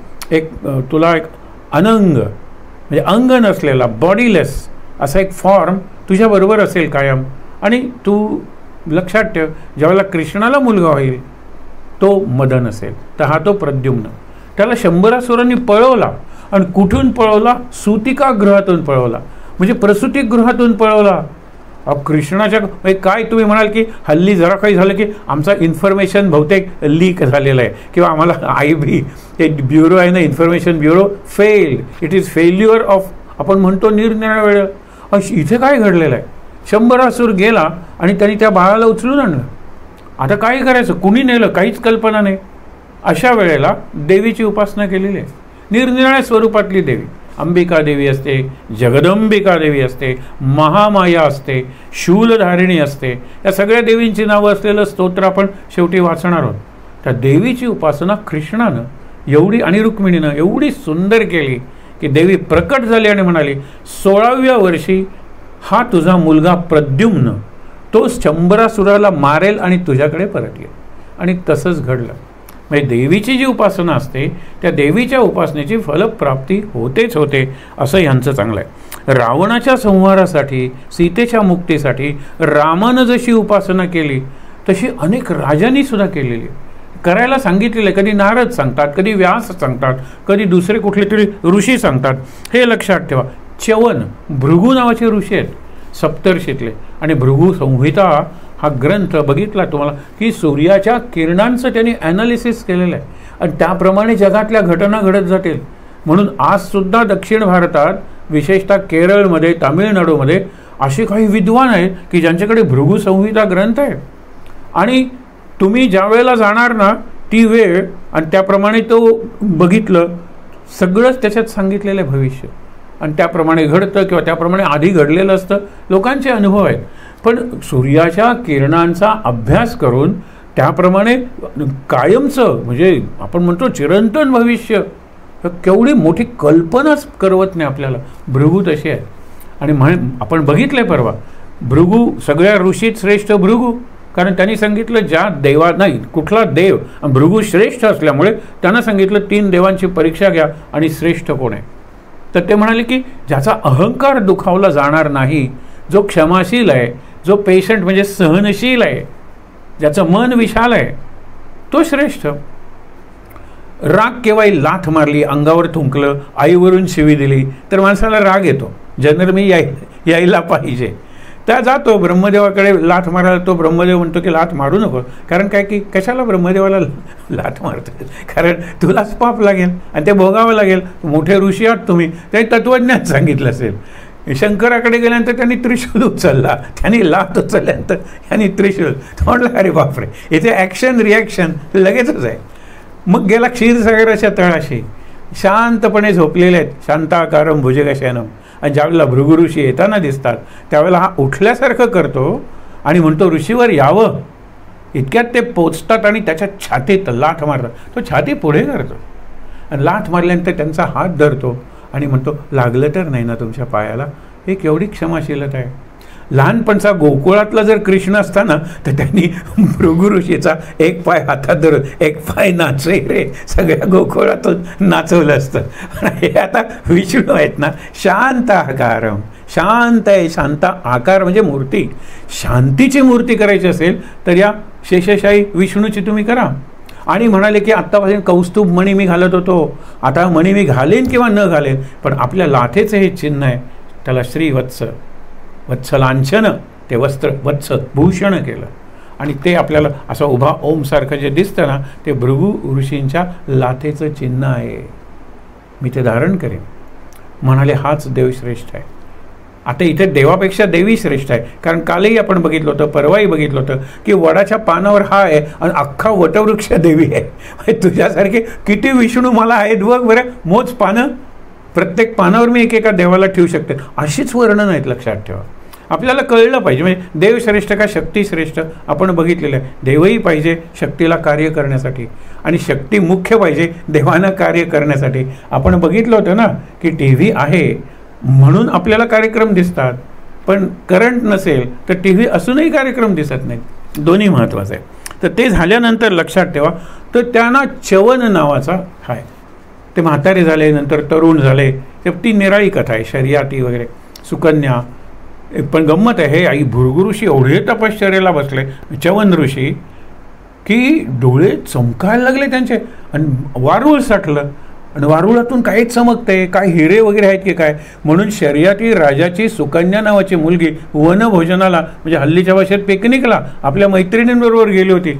S2: तुला एक अनंग म्हणजे अंग नसलेला, बॉडीलेस असा एक फॉर्म तुझ्याबरोबर असेल कायम. आणि तू लक्षात ठेव, ज्यावेळेला कृष्णाला मुलगा होईल तो मदन असेल. तर हा तो प्रद्युम्न. त्याला शंभरासुरांनी पळवला. आणि कुठून पळवला? सूतिका गृहातून पळवला, म्हणजे प्रसूती गृहातून पळवला. कृष्णाच्या काय तुम्ही म्हणाल की हल्ली जरा काही झालं की आमचा इन्फॉर्मेशन बहुतेक लीक झालेला आहे, किंवा आम्हाला IB हे ब्युरो आहे ना, information bureau, failed. It is failure of, आपण म्हणतो निरनिराळ्या वेळा. इथे काय घडलेलं आहे? शंभरासूर गेला आणि त्यांनी त्या बाळाला उचलून आणलं. आता काय करायचं, कुणी नेलं, काहीच कल्पना नाही. अशा वेळेला देवीची उपासना केलेली आहे. निरनिराळ्या स्वरूपातली देवी, अंबिका देवी असते, जगदंबिका देवी असते, महामाया असते, शूलधारिणी असते. या सगळ्या देवींची नावं असलेलं स्तोत्र आपण शेवटी वाचणार आहोत. त्या देवीची उपासना कृष्णानं एवढी आणि रुक्मिणीनं एवढी सुंदर केली की देवी प्रकट झाली आणि म्हणाली, 16व्या वर्षी हा तुझा मुलगा प्रद्युम्न तो शंभरासुराला मारेल आणि तुझ्याकडे परत येईल. आणि तसंच घडलं. म्हणजे देवीची जी उपासना असते त्या देवीच्या उपासनेची फलप्राप्ती होतेच होते, असं यांचं चांगलं आहे. रावणाच्या संहारासाठी, सीतेच्या मुक्तीसाठी रामानं जशी उपासना केली तशी अनेक राजांनी सुद्धा केलेली, करायला सांगितलेलं आहे. कधी नारद सांगतात, कधी व्यास सांगतात, कधी दुसरे कुठले तरी ऋषी सांगतात. हे लक्षात ठेवा. च्यवन, भृगू नावाचे ऋषी आहेत सप्तर्षीतले. आणि भृगू संहिता हा ग्रंथ बघितला तुम्हाला की सूर्याच्या किरणांचं त्यांनी ॲनालिसिस केलेलं आहे आणि त्याप्रमाणे जगातल्या घटना घडत जातील. म्हणून आजसुद्धा दक्षिण भारतात, विशेषतः केरळमध्ये, तामिळनाडूमध्ये असे काही विद्वान आहेत की ज्यांच्याकडे भृगू संहिता ग्रंथ आहे. आणि तुम्ही ज्या वेळेला जाणार ना ती वेळ आणि त्याप्रमाणे तो बघितलं, सगळंच त्याच्यात सांगितलेलं आहे भविष्य. आणि त्याप्रमाणे घडतं किंवा त्याप्रमाणे आधी घडलेलं असतं. लोकांचे अनुभव आहेत. पण सूर्याच्या किरणांचा अभ्यास करून त्याप्रमाणे कायमचं म्हणजे आपण म्हणतो चिरंतन भविष्य, केवढी मोठी कल्पनाच करवत नाही आपल्याला. भृगू तसे आहे. आणि आपण बघितले परवा, भृगू सगळ्या ऋषीत श्रेष्ठ भृगू, कारण त्यांनी सांगितलं ज्या देवा नाही कुठला देव, भृगू श्रेष्ठ असल्यामुळे त्यांना सांगितलं 3 देवांची परीक्षा घ्या आणि श्रेष्ठ कोण आहे. तर ते म्हणाले की ज्याचा अहंकार दुखावला जाणार नाही, जो क्षमाशील आहे, जो पेशंट म्हणजे सहनशील आहे, ज्याचं मन विशाल आहे, तो श्रेष्ठ. राग केव्हाही लाथ मारली, अंगावर थुंकलं, आईवरून शिवी दिली तर माणसाला राग येतो. जनरली यायला पाहिजे. त्या जातो ब्रह्मदेवाकडे लाथ मारायला. तो ब्रह्मदेव म्हणतो की लाथ मारू नको, कारण काय की कशाला ब्रह्मदेवाला लाथ मारतो, कारण तुलाच पाप लागेल आणि ते भोगावं लागेल. मोठे ऋषी आहात तुम्ही, ते तत्त्वज्ञान सांगितलं असेल. शंकराकडे गेल्यानंतर त्यांनी त्रिशूल उचलला, त्यांनी लाथ उचलल्यानंतर त्यांनी त्रिशूल. म्हटलं अरे बापरे, इथे ॲक्शन रिॲक्शन लगेचच आहे. मग गेला क्षीरसागराच्या तळाशी, शांतपणे झोपलेले आहेत, शांताकारम भुजगशयनम. आणि ज्यावेळेला भृगु ऋषी येताना दिसतात त्यावेळेला हा उठल्यासारखं करतो आणि म्हणतो ऋषीवर यावं. इतक्यात ते पोचतात आणि त्याच्या छातीत लाथ मारतात. तो छाती पुढे करतो आणि लाथ मारल्यानंतर त्यांचा हात धरतो आणि म्हणतो लागलं तर नाही ना तुमच्या पायाला. हे केवढी क्षमाशीलता आहे. लहानपणचा गोकुळातला जर कृष्ण असताना तर त्यांनी भृगु ऋषीचा एक पाय हातात धरून एक पाय नाचे रे सगळ्या गोकुळातून नाचवलं असतं. हे आता विष्णू आहेत ना, शांताकारम शांत आहे. शांत आकार म्हणजे मूर्ती. शांतीची मूर्ती करायची असेल तर या शेषशाही विष्णूची तुम्ही करा. आणि म्हणाले की आत्तापासून कौस्तुभ मणी मी घालत होतो, आता मणी मी घालेन किंवा न घालेन, पण आपल्या लाथेचं हे चिन्ह आहे, त्याला श्रीवत्स वत्सलांछन ते वस्त्र वत्स भूषण केलं. आणि ते आपल्याला असं उभा ओमसारखं जे दिसतं ना, ते भृगु ऋषींच्या लाथेचं चिन्ह आहे. मी ते धारण करेन. म्हणाले हाच देव श्रेष्ठ आहे. आता इथे देवापेक्षा देवी श्रेष्ठ आहे. कारण कालही आपण बघितलं होतं, परवाही बघितलं होतं की वडाच्या पानावर हा आहे आणि अख्खा वटवृक्ष देवी आहे. तुझ्यासारखे किती विष्णू मला आहेत बघ बरं, मोज पानं, प्रत्येक पानावर मी एकेका देवाला ठेवू शकते. अशीच वर्णन आहेत, लक्षात ठेवा. आपल्याला कळलं पाहिजे म्हणजे देव श्रेष्ठ का शक्ती श्रेष्ठ आपण बघितलेलं आहे. देवही पाहिजे शक्तीला कार्य करण्यासाठी आणि शक्ती मुख्य पाहिजे देवानं कार्य करण्यासाठी. आपण बघितलं होतं ना की टी व्ही आहे म्हणून आपल्याला कार्यक्रम दिसतात, पण करंट नसेल तर टी व्ही असूनही कार्यक्रम दिसत नाहीत. दोन्ही महत्त्वाचं आहे. तर ते झाल्यानंतर लक्षात ठेवा, तर त्यांना च्यवन नावाचा आहे. ते म्हातारे झाले, नंतर तरुण झाले. ते ती निराळी कथा आहे, शर्यती वगैरे, सुकन्या. पण गंमत आहे, हे आई भृगु ऋषी एवढे तपश्चर्याला बसले, च्यवन ऋषी, की डोळे चमकायला लागले त्यांचे आणि वारूळ साठलं आणि वारुळातून काही चमकते, काय हिरे वगैरे आहेत की काय. म्हणून शर्यती राजाची सुकन्या नावाची मुलगी वनभोजनाला म्हणजे हल्लीच्या भाषेत पिकनिकला आपल्या मैत्रिणींबरोबर गेली होती.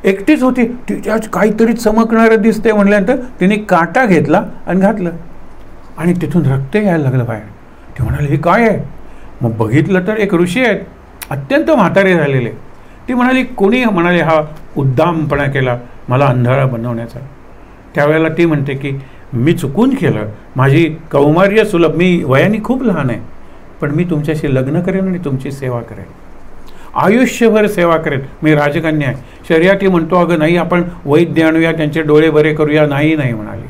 S2: एकटीच होती. तिच्या काहीतरी चमकणारं दिसते म्हणल्यानंतर तिने काटा घेतला आणि घातलं आणि तिथून रक्त यायला लागलं बाहेर. ते म्हणाले हे काय आहे. मग बघितलं तर एक ऋषी आहेत, अत्यंत म्हातारे झालेले. ती म्हणाली कोणी म्हणाले हा उद्दामपणा केला मला अंधारा बनवण्याचा. त्यावेळेला ती म्हणते की मी चुकून केलं, माझी कौमार्य सुलभ, मी वयाने खूप लहान आहे, पण मी तुमच्याशी लग्न करेन आणि तुमची सेवा करेन, आयुष्यभर सेवा करेन. मी राजकन्या आहे. शर्यती म्हणतो अगं नाही, आपण वैद्य आणूया, त्यांचे डोळे बरे करूया. नाही नाही म्हणाली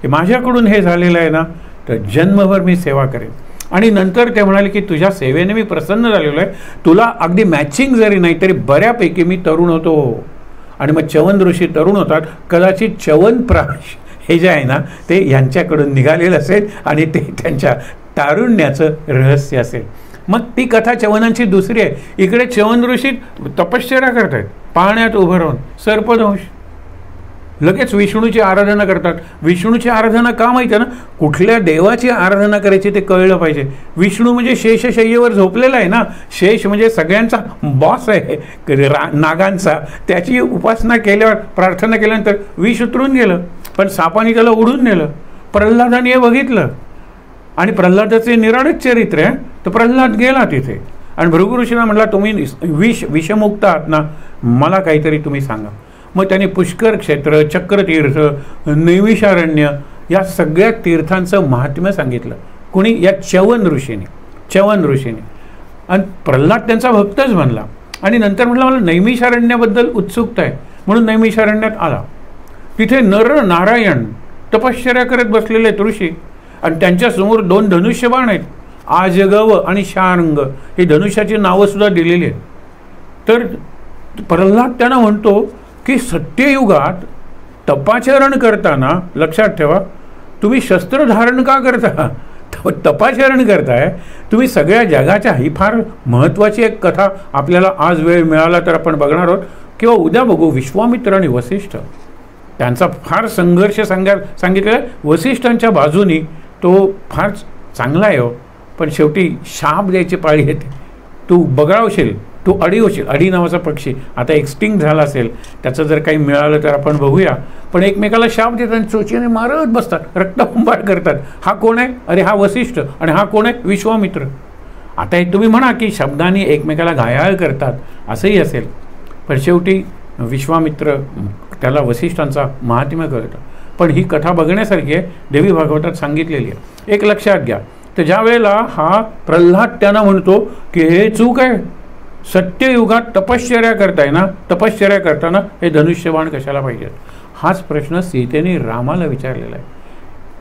S2: की माझ्याकडून हे झालेलं आहे ना, तर जन्मभर मी सेवा करेन. आणि नंतर ते म्हणाले की तुझ्या सेवेने मी प्रसन्न झालेलो आहे, तुला अगदी मॅचिंग जरी नाही तरी बऱ्यापैकी मी तरुण होतो. आणि मग च्यवन ऋषी तरुण होतात. कदाचित च्यवनप्राश हे जे आहे ना ते यांच्याकडून निघालेलं असेल आणि ते त्यांच्या तारुण्याचं रहस्य असेल. मग ती कथा च्यवनांची दुसरी आहे. इकडे च्यवन ऋषी तपश्चर्या करत आहेत, पाण्यात उभं राहून सर्पदंश, लगेच विष्णूची आराधना करतात. विष्णूची आराधना का माहिती आहे ना, कुठल्या देवाची आराधना करायची ते कळलं पाहिजे. विष्णू म्हणजे शेषशय्येवर झोपलेला आहे ना, शेष म्हणजे सगळ्यांचा बॉस आहे नागांचा. त्याची उपासना केल्यावर, प्रार्थना केल्यानंतर विष उतरून गेलं, पण सापाने त्याला उडून नेलं. प्रल्हादाने हे बघितलं आणि प्रल्हादाचे निराळच चरित्र आहे. तर प्रल्हाद गेला तिथे आणि भृगु ऋषींना म्हटला तुम्ही विषमुक्त आहात ना, मला काहीतरी तुम्ही सांगा. मग त्यांनी पुष्कर क्षेत्र, चक्रतीर्थ, नैमिषारण्य या सगळ्या तीर्थांचं महात्म्य सांगितलं. कुणी या च्यवन ऋषीने. आणि प्रल्हाद त्यांचा भक्तच बनला. आणि नंतर म्हटलं मला नैमिषारण्याबद्दल उत्सुकता आहे म्हणून नैमिषारण्यात आला. तिथे नर नारायण तपश्चर्या करत बसलेले आहेत ऋषी आणि त्यांच्यासमोर 2 धनुष्यबाण आहेत, आजगव आणि शार्ंग. ही धनुष्याची नावंसुद्धा दिलेली आहेत. तर प्रल्हाद त्यांना म्हणतो की सत्ययुगात तपाचरण करताना लक्षात ठेवा, तुम्ही शस्त्र धारण का करता, तपाचरण करताय तुम्ही सगळ्या जगाच्या. ही फार महत्त्वाची एक कथा आपल्याला आज वेळ मिळाला तर आपण बघणार आहोत किंवा उद्या बघू. विश्वामित्र आणि वसिष्ठ त्यांचा फार संघर्ष सांगितलेला आहे. वसिष्ठांच्या बाजूनी तो फार चांगला आहे हो, पण शेवटी शाप द्यायची पाळी येते. तू बगळावशील, तू अडी होशील. अडी नावाचा पक्षी आता एक्सटिंक्ट झाला असेल, त्याचं जर काही मिळालं तर आपण बघूया. पण एकमेकाला शाप देतात आणि चोचीने मारत बसतात, रक्तकुंभार करतात. हा कोण आहे, अरे हा वसिष्ठ, आणि हा कोण आहे, विश्वामित्र. आता हे तुम्ही म्हणा की शब्दाने एकमेकाला घायाळ करतात असंही असेल, पण शेवटी विश्वामित्र त्याला वसिष्ठांचा महात्म्य कळतं. पण ही कथा बघण्यासारखी आहे, देवी भागवतात सांगितलेली आहे. एक लक्षात घ्या, तर ज्या वेळेला हा प्रल्हाद त्यांना म्हणतो की हे चूक आहे, सत्ययुगात तपश्चर्या करताय ना, तपश्चर्या करताना हे धनुष्यबाण कशाला पाहिजेत. हाच प्रश्न सीतेने रामाला विचारलेला आहे.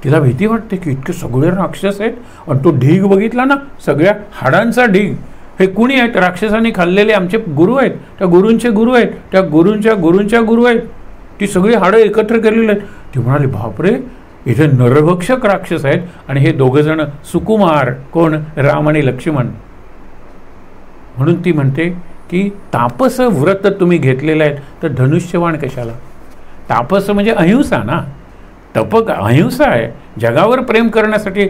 S2: तिला भीती वाटते की इतके सगळे राक्षस आहेत आणि तो ढीग बघितला ना, सगळ्या हाडांचा ढीग. हे कुणी आहेत, राक्षसांनी खाल्लेले आमचे गुरु आहेत, त्या गुरूंचे गुरु आहेत, त्या गुरूंच्या गुरूंच्या गुरु आहेत. ती सगळी हाडं एकत्र केलेली आहेत. ती म्हणाली बापरे, इथे नरभक्षक राक्षस आहेत आणि हे दोघंजण सुकुमार, कोण, राम आणि लक्ष्मण. म्हणून ती म्हणते की तापस व्रत तुम्ही घेतलेलं आहे तर धनुष्यबाण कशाला? तापस म्हणजे अहिंसा ना, अहिंसा आहे, जगावर प्रेम करण्यासाठी,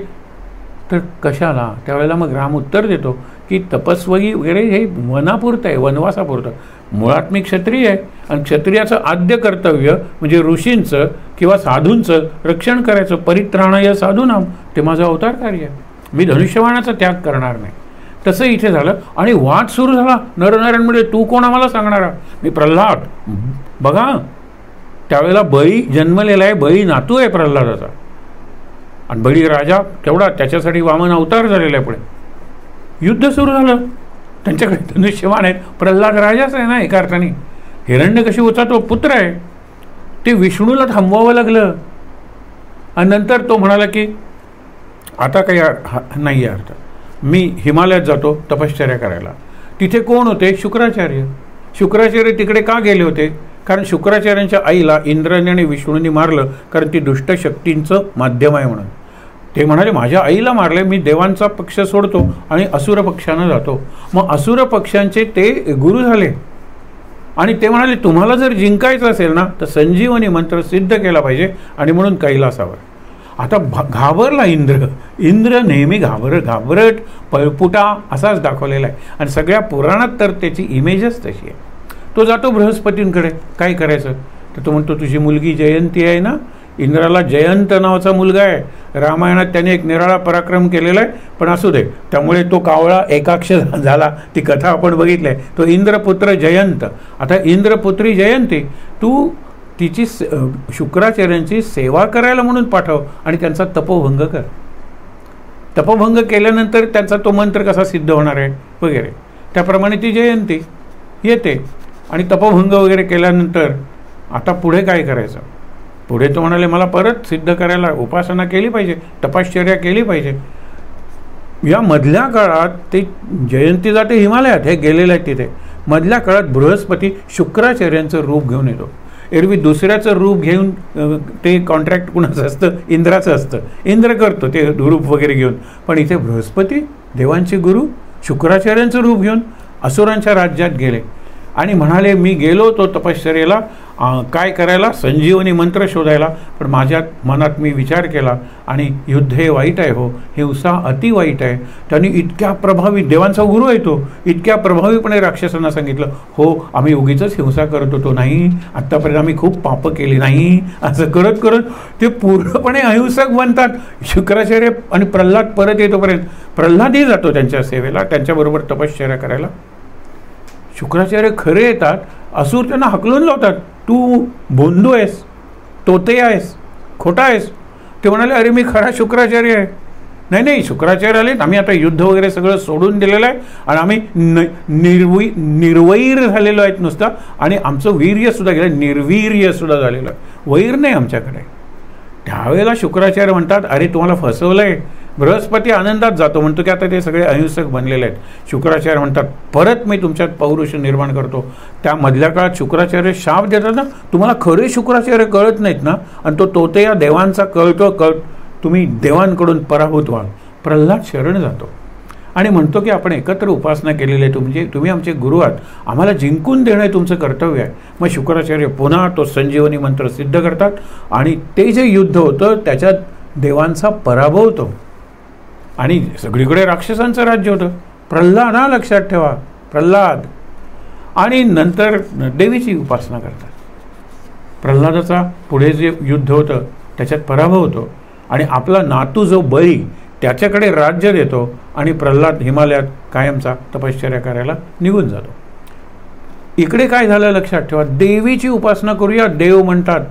S2: तर कशाला? त्यावेळेला मग राम उत्तर देतो की तपस्वी वगैरे हे वनापुरतं आहे, वनवासापुरतं. मुळात मी क्षत्रिय आहे आणि क्षत्रियाचं आद्य कर्तव्य म्हणजे ऋषींचं किंवा साधूंचं रक्षण करायचं. परित्राणाय साधूनाम, ते माझं अवतार कार्य आहे. मी धनुष्यबाणाचा त्याग करणार नाही. तसं इथे झालं आणि वाद सुरू झाला नरनारायण म्हणजे तू कोण आम्हाला सांगणारा? मी प्रल्हाद. बघा त्यावेळेला बळी जन्मलेला आहे, बळी नातू आहे प्रल्हादाचा आणि बळी राजा तेवढा, त्याच्यासाठी वामन अवतार झालेला आहे. पुढे युद्ध सुरू झालं, त्यांच्याकडे धनुष्यबाण आहेत. प्रल्हाद राजाच आहे ना एका अर्थाने, हिरण्यकशिपूचा तो पुत्र आहे. ते विष्णूला थांबवावं लागलं आणि नंतर तो म्हणाला की आता काही नाही आहे अर्थ, मी हिमालयात जातो तपश्चर्या करायला. तिथे कोण होते? शुक्राचार्य. शुक्राचार्य तिकडे का गेले होते? कारण शुक्राचार्यांच्या आईला इंद्राने आणि विष्णूंनी मारलं, कारण ती दुष्ट शक्तींचं माध्यम आहे म्हणून. ते म्हणाले माझ्या आईला मारले, मी देवांचा पक्ष सोडतो आणि असुर पक्षानं जातो. मग असुर पक्षांचे ते गुरु झाले आणि ते म्हणाले तुम्हाला जर जिंकायचं असेल ना तर संजीवनी मंत्र सिद्ध केला पाहिजे आणि म्हणून कैलासावर. आता घाबरला इंद्र नेहमी घाबरट पळपुटा असाच दाखवलेला आहे आणि सगळ्या पुराणात तर त्याची इमेजच तशी आहे. तो जातो बृहस्पतींकडे, काय करायचं तर तो म्हणतो तुझी मुलगी जयंती आहे ना, इंद्राला जयंत नावाचा मुलगा आहे, रामायणात त्याने एक निराळा पराक्रम केलेला आहे, पण असू दे, त्यामुळे तो कावळा एकाक्ष झाला, ती कथा आपण बघितली आहे. तो इंद्रपुत्र जयंत. आता इंद्रपुत्री जयंती तू तिची शुक्राचार्यांची सेवा करायला म्हणून पाठव आणि त्यांचा तपोभंग कर. तपोभंग केल्यानंतर त्यांचा तो मंत्र कसा सिद्ध होणार आहे वगैरे, त्याप्रमाणे ती जयंती येते आणि तपोभंग वगैरे केल्यानंतर आता पुढे काय करायचं? पुढे तो म्हणाले मला परत सिद्ध करायला उपासना केली पाहिजे, तपश्चर्या केली पाहिजे. या मधल्या काळात ते जयंती जाते हिमालयात, हे गेलेले आहेत तिथे. मधल्या काळात बृहस्पती शुक्राचार्यांचं रूप घेऊन येतो. एरवी दुसऱ्याचं रूप घेऊन ते कॉन्ट्रॅक्ट कुणाचं असतं? इंद्राचं असतं, इंद्र करतो ते रूप वगैरे घेऊन. पण इथे बृहस्पती देवांचे गुरु शुक्राचार्यांचं रूप घेऊन असुरांच्या राज्यात गेले आणि म्हणाले मी गेलो तो तपश्चर्येला काय करायला? संजीवनी मंत्र शोधायला. पण माझ्या मनात मी विचार केला आणि युद्ध हे वाईट आहे हो, हिंसा अति वाईट आहे. त्यांनी इतक्या प्रभावी, देवांचा गुरु आहे तो, इतक्या प्रभावीपणे राक्षसांना सांगितलं हो आम्ही उगीच हिंसा करत होतो, नाही आत्तापर्यंत आम्ही खूप पापं केली नाही. असं करत करत ते पूर्णपणे अहिंसक बनतात. शुक्राचार्य आणि प्रल्हाद परत येतोपर्यंत प्रल्हादही जातो त्यांच्या सेवेला, त्यांच्याबरोबर तपश्चर्या करायला. शुक्राचार्य खरे येतात, असुर त्यांना हकलून लावतात, तू बोंधू आहेस, तोते आहेस, खोटा आहेस. ते म्हणाले अरे मी खरा शुक्राचार्य आहे. नाही शुक्राचार्य आले, आम्ही आता युद्ध वगैरे सगळं सोडून दिलेलं आहे आणि आम्ही निर्वैर झालेलो आहेत नुसतं, आणि आमचं वीर्यसुद्धा गेलं, निर्वीर्यसुद्धा झालेलं आहे, वैर नाही आमच्याकडे. त्यावेळेला शुक्राचार्य म्हणतात अरे तुम्हाला फसवलं आहे. बृहस्पती आनंदात जातो, म्हणतो की आता ते सगळे अहिंसक बनलेले आहेत. शुक्राचार्य म्हणतात परत मी तुमच्यात पौरुष निर्माण करतो. त्या मधल्या काळात शुक्राचार्य शाप देतात ना, तुम्हाला खरे शुक्राचार्य कळत नाहीत ना, आणि तो तोते या देवांचा कळतो, तुम्ही देवांकडून पराभूत व्हाल. प्रल्हाद शरण जातो आणि म्हणतो की आपण एकत्र उपासना केलेली आहे, तुम्ही आमचे गुरु आहात, आम्हाला जिंकून देणं हे तुमचं कर्तव्य आहे. मग शुक्राचार्य पुन्हा तो संजीवनी मंत्र सिद्ध करतात आणि ते जे युद्ध होतं त्याच्यात देवांचा पराभव होतो आणि सगळीकडे राक्षसांचं राज्य होतं. प्रल्हाद हा लक्षात ठेवा, प्रल्हाद. आणि नंतर देवीची उपासना करतात. प्रल्हादाचा पुढे जे युद्ध होतं त्याच्यात पराभव होतो आणि आपला नातू जो बळी त्याच्याकडे राज्य देतो आणि प्रल्हाद हिमालयात कायमचा तपश्चर्या करायला निघून जातो. इकडे काय झालं लक्षात ठेवा, देवीची उपासना करूया देव म्हणतात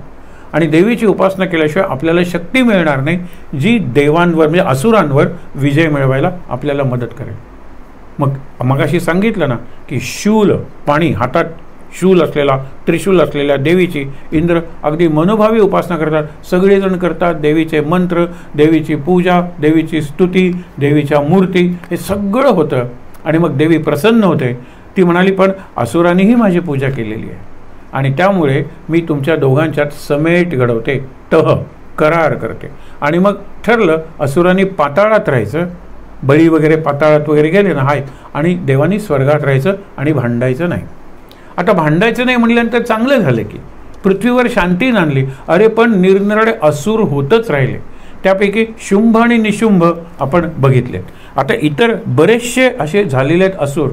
S2: आणि देवीची उपासना केल्याशिवाय आपल्याला शक्ती मिळणार नाही जी देवांवर म्हणजे असुरांवर विजय मिळवायला आपल्याला मदत करेल. मगाशी सांगितलं ना की शूल, पाणी, हातात शूल असलेला, त्रिशूल असलेल्या देवीची इंद्र अगदी मनोभावी उपासना करतात. सगळेजण करतात देवीचे मंत्र, देवीची पूजा, देवीची स्तुती, देवीच्या मूर्ती, हे सगळं होतं आणि मग देवी प्रसन्न होते. ती म्हणाली पण असुरांनीही माझी पूजा केलेली आहे आणि त्यामुळे मी तुमच्या दोघांच्यात समेट घडवते. करार करते. आणि मग ठरलं असुरांनी पाताळात राहायचं, बळी वगैरे पाताळात वगैरे गेले ना आहेत, आणि देवानी स्वर्गात राहायचं आणि भांडायचं नाही. आता भांडायचं नाही म्हटल्यानंतर चांगलं झालं की पृथ्वीवर शांती नांदली. अरे पण निरनिराळे असुर होतच राहिले. त्यापैकी शुंभ आणि निशुंभ आपण बघितले. आता इतर बरेचसे असे झालेले आहेत असुर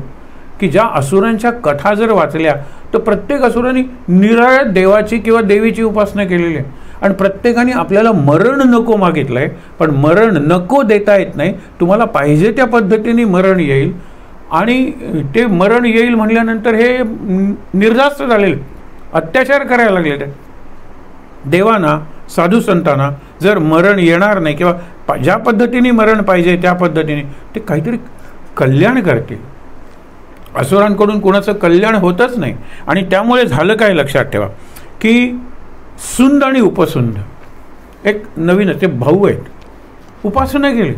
S2: की ज्या असुरांच्या कथा जर वाचल्या तर प्रत्येक असुरांनी निराळ्या देवाची किंवा देवीची उपासना केलेली आहे. आणि प्रत्येकाने आपल्याला मरण नको मागितलं आहे, पण मरण नको देता येत नाही. तुम्हाला पाहिजे त्या पद्धतीने मरण येईल, आणि ते मरण येईल म्हटल्यानंतर हे निर्धास्त झालेले, अत्याचार करायला लागले. देवांना, साधू संतांना जर मरण येणार नाही किंवा ज्या पद्धतीने मरण पाहिजे त्या पद्धतीने ते काहीतरी कल्याण करतील. असुरांकडून कोणाचं कल्याण होतच नाही. आणि त्यामुळे झालं काय लक्षात ठेवा की सुंद आणि उपसुंद एक नवीन ते भाऊ आहेत. उपासना केली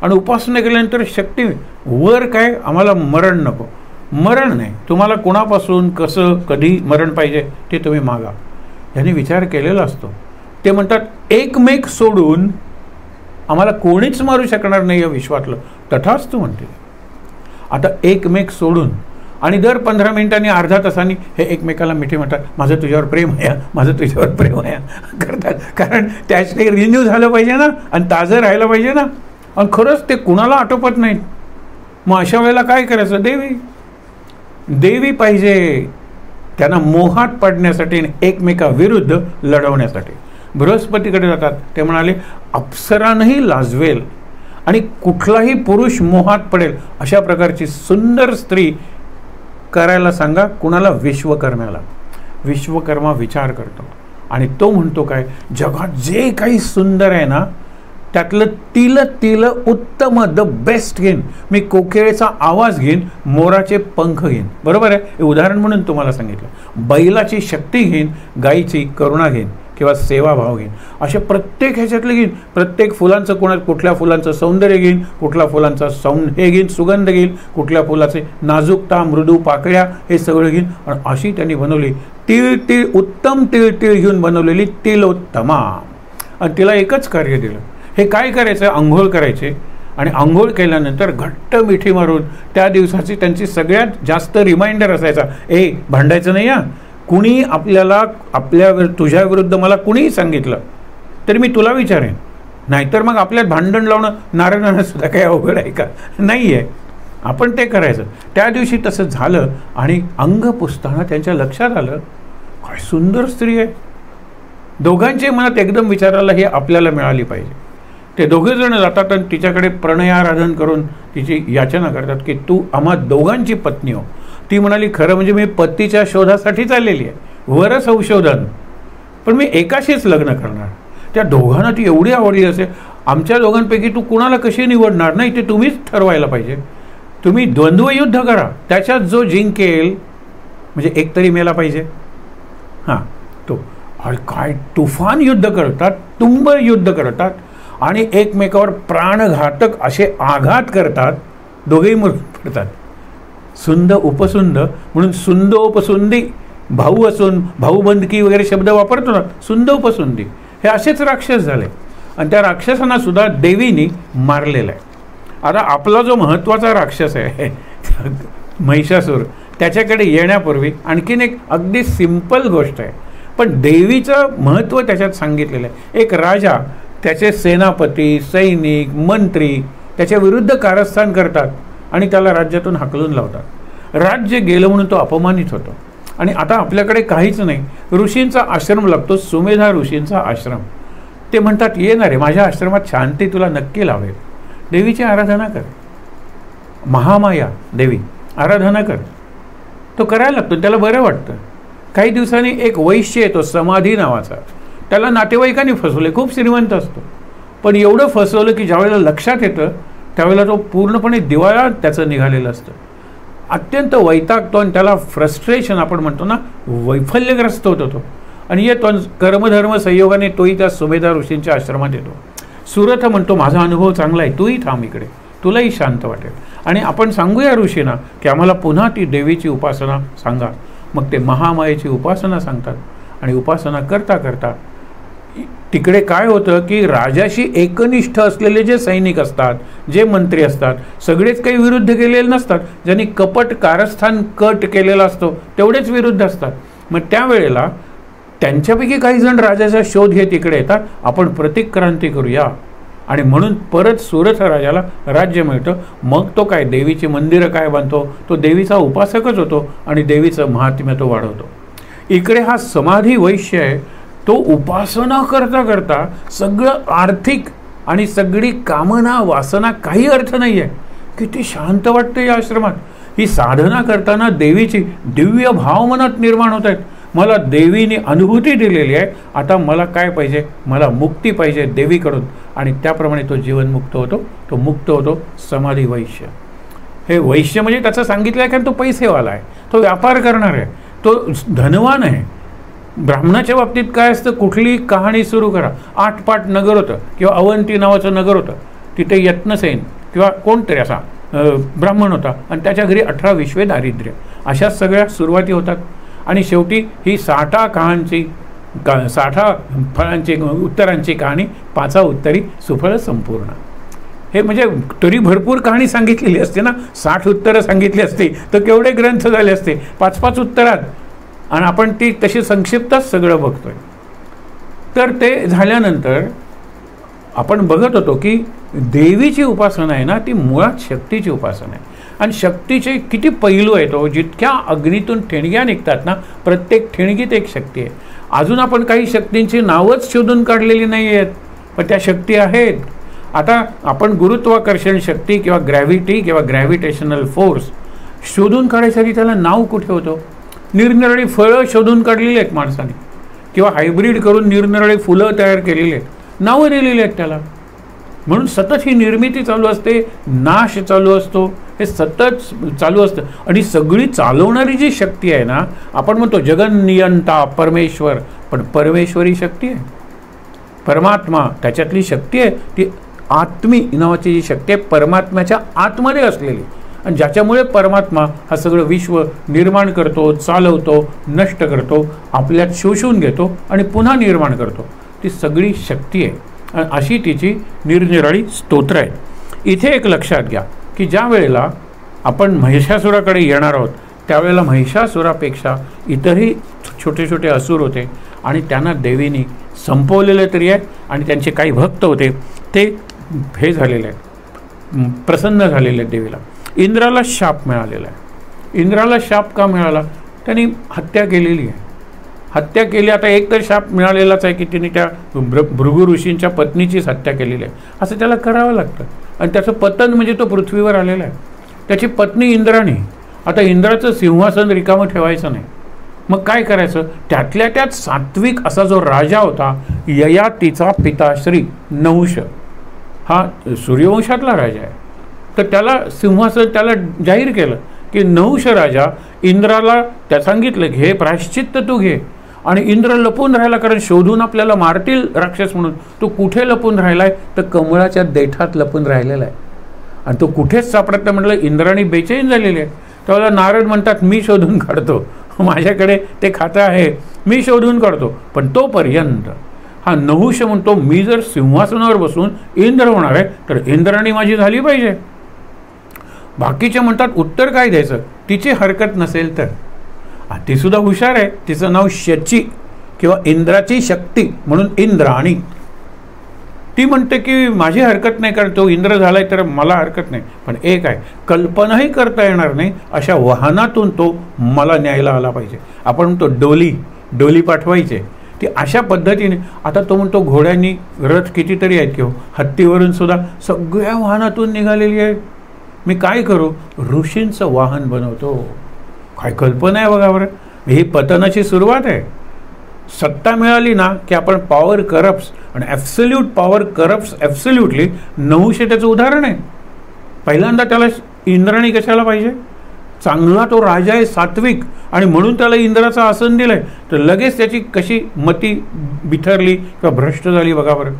S2: आणि उपासना केल्यानंतर शक्ती वर काय, आम्हाला मरण नको. मरण नाही, तुम्हाला कोणापासून कसं कधी मरण पाहिजे ते तुम्ही मागा. यांनी विचार केलेला असतो. ते म्हणतात एकमेक सोडून आम्हाला कोणीच मारू शकणार नाही या विश्वातलं. तथास्तु म्हणते. आता एकमेक सोडून आणि दर 15 मिनिटांनी अर्धा तासांनी हे एकमेकाला मिठी म्हणतात, माझं तुझ्यावर प्रेम आहे, माझं तुझ्यावर प्रेम आहे करतात. कारण त्याचे रिन्यू झालं पाहिजे ना, आणि ताजं राहायला पाहिजे ना. आणि खरंच ते कुणाला आटोपत नाहीत. मग अशा वेळेला काय करायचं, देवी पाहिजे त्यांना मोहात पडण्यासाठी, एकमेकाविरुद्ध लढवण्यासाठी. बृहस्पतीकडे जातात. ते म्हणाले अप्सरांनाही लाजवेल आणि कुठलाही पुरुष मोहात पडेल अशा प्रकारची सुंदर स्त्री करायला सांगा. कुणाला, विश्वकर्म्याला. विश्वकर्मा विचार करतो आणि तो म्हणतो काय, जगात जे काही सुंदर आहे ना त्यातलं तिल उत्तम, द बेस्ट घेईन. मी कोकिळेचा आवाज घेईन, मोराचे पंख घेईन. बरोबर आहे. हे उदाहरण म्हणून तुम्हाला सांगितलं. बैलाची शक्ती घेईन, गायीची करुणा घेईन किंवा सेवाभाव घेईन. अशा प्रत्येक ह्याच्यातलं घेईन. प्रत्येक फुलांचं कुठल्या फुलांचं सौंदर्य घेईन, कुठल्या फुलांचा हे घेईन, सुगंध घेईन, कुठल्या फुलाचे नाजूकता, मृदू पाकळ्या, हे सगळं घेईन. आणि अशी त्यांनी बनवली तिळ उत्तम तिळ घेऊन बनवलेली तिलोत्तमा. आणि तिला एकच कार्य दिलं. हे काय करायचं, आंघोळ करायचे. आणि आंघोळ केल्यानंतर घट्ट मिठी मारून त्या दिवसाची त्यांची सगळ्यात जास्त रिमाइंडर असायचा, भांडायचं नाही हा. कुणी आपल्याला तुझ्या विरुद्ध मला कुणीही सांगितलं तरी मी तुला विचारेन, नाहीतर मग आपल्यात भांडण लावणं नारायणानं सुद्धा काही अवघड आहे का, नाही आहे. आपण ते करायचं. त्या दिवशी तसं झालं आणि अंग पुसताना त्यांच्या लक्षात आलं, काय सुंदर स्त्री आहे. दोघांचे मनात एकदम विचारायला हे आपल्याला मिळाली पाहिजे. ते दोघेजण जातात आणि तिच्याकडे प्रणयाराधन करून तिची याचना करतात की तू आम्हा दोघांची पत्नी हो. ती म्हणाली, खरं म्हणजे मी पतीच्या शोधासाठी चाललेली आहे, वरच संशोधन, पण मी एकाशीच लग्न करणार. त्या दोघांना ती एवढी आवडली असेल. आमच्या दोघांपैकी तू कुणाला कशी निवडणार, नाही ते तुम्हीच ठरवायला पाहिजे. तुम्ही द्वंद्वयुद्ध करा, त्याच्यात जो जिंकेल म्हणजे एकतरी मेला पाहिजे. हां, तो काय तुफान युद्ध करतात, तुंब युद्ध करतात आणि एकमेकावर प्राणघातक असे आघात करतात. दोघेही मरून पडतात. सुंद उपसुंद म्हणून सुंदोपसुंदी, भाऊ असून भाऊबंदकी वगैरे शब्द वापरतो ना, सुंद उपसुंदी, हे असेच राक्षस झाले. आणि त्या राक्षसांना सुद्धा देवीनी मारलेलं आहे. आता आपला जो महत्त्वाचा राक्षस आहे महिषासूर, त्याच्याकडे येण्यापूर्वी आणखीन एक अगदी सिंपल गोष्ट आहे, पण देवीचं महत्त्व त्याच्यात सांगितलेलं आहे. एक राजा, त्याचे सेनापती, सैनिक, मंत्री त्याच्या विरुद्ध कारस्थान करतात आणि त्याला राज्यातून हाकलून लावतात. राज्य गेलं म्हणून तो अपमानित होतो. आणि आता आपल्याकडे काहीच नाही, ऋषींचा आश्रम लागतो, सुमेधा ऋषींचा आश्रम. ते म्हणतात, येणार आहे माझ्या आश्रमात, शांती तुला नक्की लावेल. देवीची आराधना कर, महामाया देवी आराधना कर. तो करायला लागतो, त्याला बरं वाटतं. काही दिवसांनी एक वैश्य येतो समाधी नावाचा, त्याला नातेवाईकांनी फसवले, खूप श्रीमंत असतो, पण एवढं फसवलं की ज्यावेळेला लक्षात येतं त्यावेळेला तो पूर्णपणे दिवाळा त्याचं निघालेलं असतं. अत्यंत वैतागतो आणि त्याला फ्रस्ट्रेशन आपण म्हणतो ना, वैफल्यग्रस्त होतो तो. आणि येतो कर्मधर्म संयोगाने तोही त्या सुमेधा ऋषींच्या आश्रमात येतो. सुरथ म्हणतो, माझा अनुभव चांगला आहे, तूही थांब इकडे, तुलाही शांत वाटेल. आणि आपण सांगूया ऋषींना की आम्हाला पुन्हा ती देवीची उपासना सांगा. मग ते महामायेची उपासना सांगतात आणि उपासना करता करता तिकडे काय होतं की राजाशी एकनिष्ठ असलेले जे सैनिक असतात, जे मंत्री असतात, सगळेच काही विरुद्ध केलेले नसतात. ज्यांनी कपट कारस्थान कट केलेला असतो तेवढेच विरुद्ध असतात. मग त्यावेळेला त्यांच्यापैकी काही जण राजाचा शोध घेत इकडे येतात, आपण प्रतिक्रांती करूया, आणि म्हणून परत सुरथ राजाला राज्य मिळतं. मग तो काय देवीची मंदिरं काय बांधतो, तो देवीचा उपासकच होतो आणि देवीचं महात्म्य तो वाढवतो. इकडे हा समाधी वैश्य आहे, तो उपासना करता करता सगळं आर्थिक आणि सगळी कामना वासना काही अर्थ नाही आहे. किती शांत वाटतं या आश्रमात. ही साधना करताना देवीची दिव्य भाव मनात निर्माण होत आहेत. मला देवीने अनुभूती दिलेली आहे, आता मला काय पाहिजे, मला मुक्ती पाहिजे देवीकडून, आणि त्याप्रमाणे तो जीवनमुक्त होतो, तो मुक्त होतो. समाधी वैश्य हे वैश्य म्हणजे त्याचं सांगितलं आहे कारण तो पैसेवाला आहे, तो व्यापार करणार आहे, तो धनवान आहे. ब्राह्मणाच्या बाबतीत काय असतं, कुठली कहाणी सुरू करा. 8 पाट नगर होतं किंवा अवंती नावाचं नगर होतं, तिथे यत्नसेन किंवा कोणतरी असा ब्राह्मण होता आणि त्याच्या घरी 18 विश्वे दारिद्र्य, अशा सगळ्या सुरुवाती होतात. आणि शेवटी ही 60 फळांची उत्तरांची कहाणी, 5 उत्तरी सुफळ संपूर्ण. हे म्हणजे तरी भरपूर कहाणी सांगितलेली असते ना. 60 उत्तरं सांगितली असते तर केवढे ग्रंथ झाले असते, 5-5 उत्तरात. आणि आपण ती तशी संक्षिप्तच सगळं बघतोय. तर ते झाल्यानंतर आपण बघत होतो की देवीची उपासना आहे ना, ती मुळात शक्तीची उपासना आहे. आणि शक्तीचे किती पैलू आहेत. जितक्या अग्नीतून ठिणग्या निघतात ना, प्रत्येक ठिणगीत एक शक्ती आहे. अजून आपण काही शक्तींची नावच शोधून काढलेली नाही आहेत, पण त्या शक्ती आहेत. आता आपण गुरुत्वाकर्षण शक्ती किंवा ग्रॅव्हिटी किंवा ग्रॅव्हिटेशनल फोर्स शोधून काढायसाठी त्याला नाव कुठे होतं. निरनिराळी फळं शोधून काढलेली आहेत माणसाने, किंवा हायब्रिड करून निरनिराळी फुलं तयार केलेली आहेत, नावं दिलेली आहेत त्याला. म्हणून सतत ही निर्मिती चालू असते, नाश चालू असतो, हे सतत चालू असतं. आणि सगळी चालवणारी जी शक्ती आहे ना, आपण म्हणतो जगन्नियंता परमेश्वर, पण परमेश्वरी शक्ती आहे, परमात्मा त्याच्यातली शक्ती आहे. ती आत्मी नावाची जी शक्ती आहे, परमात्म्याच्या आतमध्ये असलेली, आणि ज्याच्यामुळे परमात्मा हा सगळं विश्व निर्माण करतो, चालवतो, नष्ट करतो, आपल्यात शोषून घेतो आणि पुन्हा निर्माण करतो. ती सगळी शक्ती आहे. आणि अशी तिची निरनिराळी स्तोत्र आहेत. इथे एक लक्षात घ्या की ज्या वेळेला आपण महिषासुराकडे येणार आहोत, त्यावेळेला महिषासुरापेक्षा इतरही छोटे छोटे असुर होते, आणि त्यांना देवीने संपवलेलं तरी आहे. आणि त्यांचे काही भक्त होते ते हे झालेले आहेत, प्रसन्न झालेले आहेत देवीला. इंद्राला शाप मिळालेला आहे. इंद्राला शाप का मिळाला, त्यांनी हत्या केलेली आहे. हत्या केली. आता एक तर शाप मिळालेलाच आहे की तिने त्या भृगु ऋषींच्या पत्नीचीच हत्या केलेली आहे, असं त्याला करावं लागतं. आणि त्याचं पतन म्हणजे तो पृथ्वीवर आलेला आहे. त्याची पत्नी इंद्राणी. आता इंद्राचं सिंहासन रिकामं ठेवायचं नाही. मग काय करायचं, त्यातल्या त्यात सात्विक असा जो राजा होता, ययातीचा पिताश्री नहुष, हा सूर्यवंशातला राजा आहे. तर त्याला सिंहासन त्याला जाहीर केलं की नहुष राजा इंद्राला त्या सांगितलं घे, प्रायश्चित्त तू घे. आणि इंद्र लपून राहिला, कारण शोधून आपल्याला मारतील राक्षस म्हणून. तो कुठे लपून राहिलाय, तर कमळाच्या देठात लपून राहिलेला आहे. आणि तो कुठेच सापडत नाही. म्हटलं इंद्राणी बेचैन झालेली आहे. त्यावेळेला नारद म्हणतात मी शोधून काढतो, माझ्याकडे ते खातं आहे, मी शोधून काढतो. पण तोपर्यंत हा नहुष म्हणतो मी जर सिंहासनावर बसून इंद्र होणार आहे तर इंद्राणी माझी झाली पाहिजे. बाकीचे म्हणतात उत्तर काय द्यायचं, तिची हरकत नसेल तर. ती सुद्धा हुशार आहे, तिचं नाव शची किंवा इंद्राची शक्ती म्हणून इंद्राणी. ती म्हणते की माझी हरकत नाही, कारण तो इंद्र झालाय तर मला हरकत नाही. पण एक आहे, कल्पनाही करता येणार नाही अशा वाहनातून तो मला न्यायला आला पाहिजे. आपण म्हणतो डोली पाठवायचे, ती अशा पद्धतीने. आता तो म्हणतो घोड्यांनी रथ कितीतरी आहेत किंवा हत्तीवरून सुद्धा सगळ्या वाहनातून निघालेली आहे. मी काय करू, ऋषींचं वाहन बनवतो. काय कल्पना आहे बघा बरं. ही पतनाची सुरुवात आहे. सत्ता मिळाली ना की आपण पॉवर करप्ट्स, आणि absolute power corrupts absolutely. Nahush त्याचं उदाहरण आहे. पहिल्यांदा त्याला इंद्राणी कशाला पाहिजे, चांगला तो राजा आहे सात्विक, आणि म्हणून त्याला इंद्राचं आसन दिलंय. तर लगेच त्याची कशी मती बिथरली किंवा भ्रष्ट झाली बघा बरं.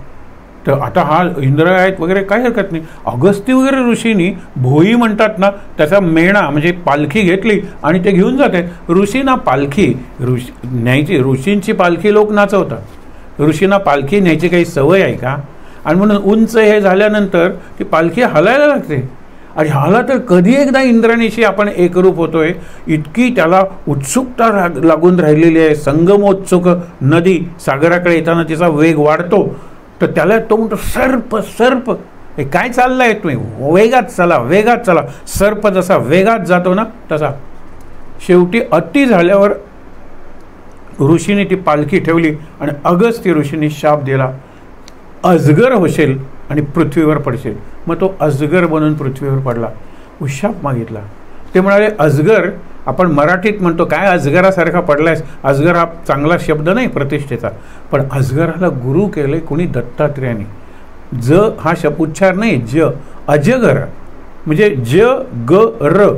S2: तर आता हा इंद्र आहेत वगैरे काही हरकत नाही. अगस्ती वगैरे ऋषींनी भोई म्हणतात ना, त्याचा मेणा म्हणजे पालखी घेतली आणि ते घेऊन जाते. ऋषींना पालखी न्यायची, ऋषींची पालखी लोक नाचवतात. ऋषींना पालखी न्यायची काही सवय आहे का? आणि म्हणून उंच हे झाल्यानंतर ती पालखी हलायला लागते. आणि हाला तर कधी एकदा इंद्राणीशी आपण एकरूप होतोय, इतकी त्याला उत्सुकता लागून राहिलेली आहे. संगमोत्सुक नदी सागराकडे येताना तिचा वेग वाढतो, तर त्याला तो म्हणतो सर्प सर्प, हे काय चाललंय तुम्ही, वेगात चला वेगात चला. सर्प जसा वेगात जातो ना तसा. शेवटी अति झाल्यावर ऋषीने ती पालखी ठेवली आणि अगस्त्य ऋषीने शाप दिला, अजगर होशील आणि पृथ्वीवर पडशील. मग तो अजगर बनून पृथ्वीवर पडला. उशाप मागितला. ते म्हणाले अजगर, आपण मराठीत म्हणतो काय अजगरासारखा पडलायस. अजगर हा चांगला शब्द नाही प्रतिष्ठेचा, पण अजगराला गुरु केले कोणी? दत्तात्रेयाने. ज हा उच्चार नाही, ज. अजगर म्हणजे ज ग र,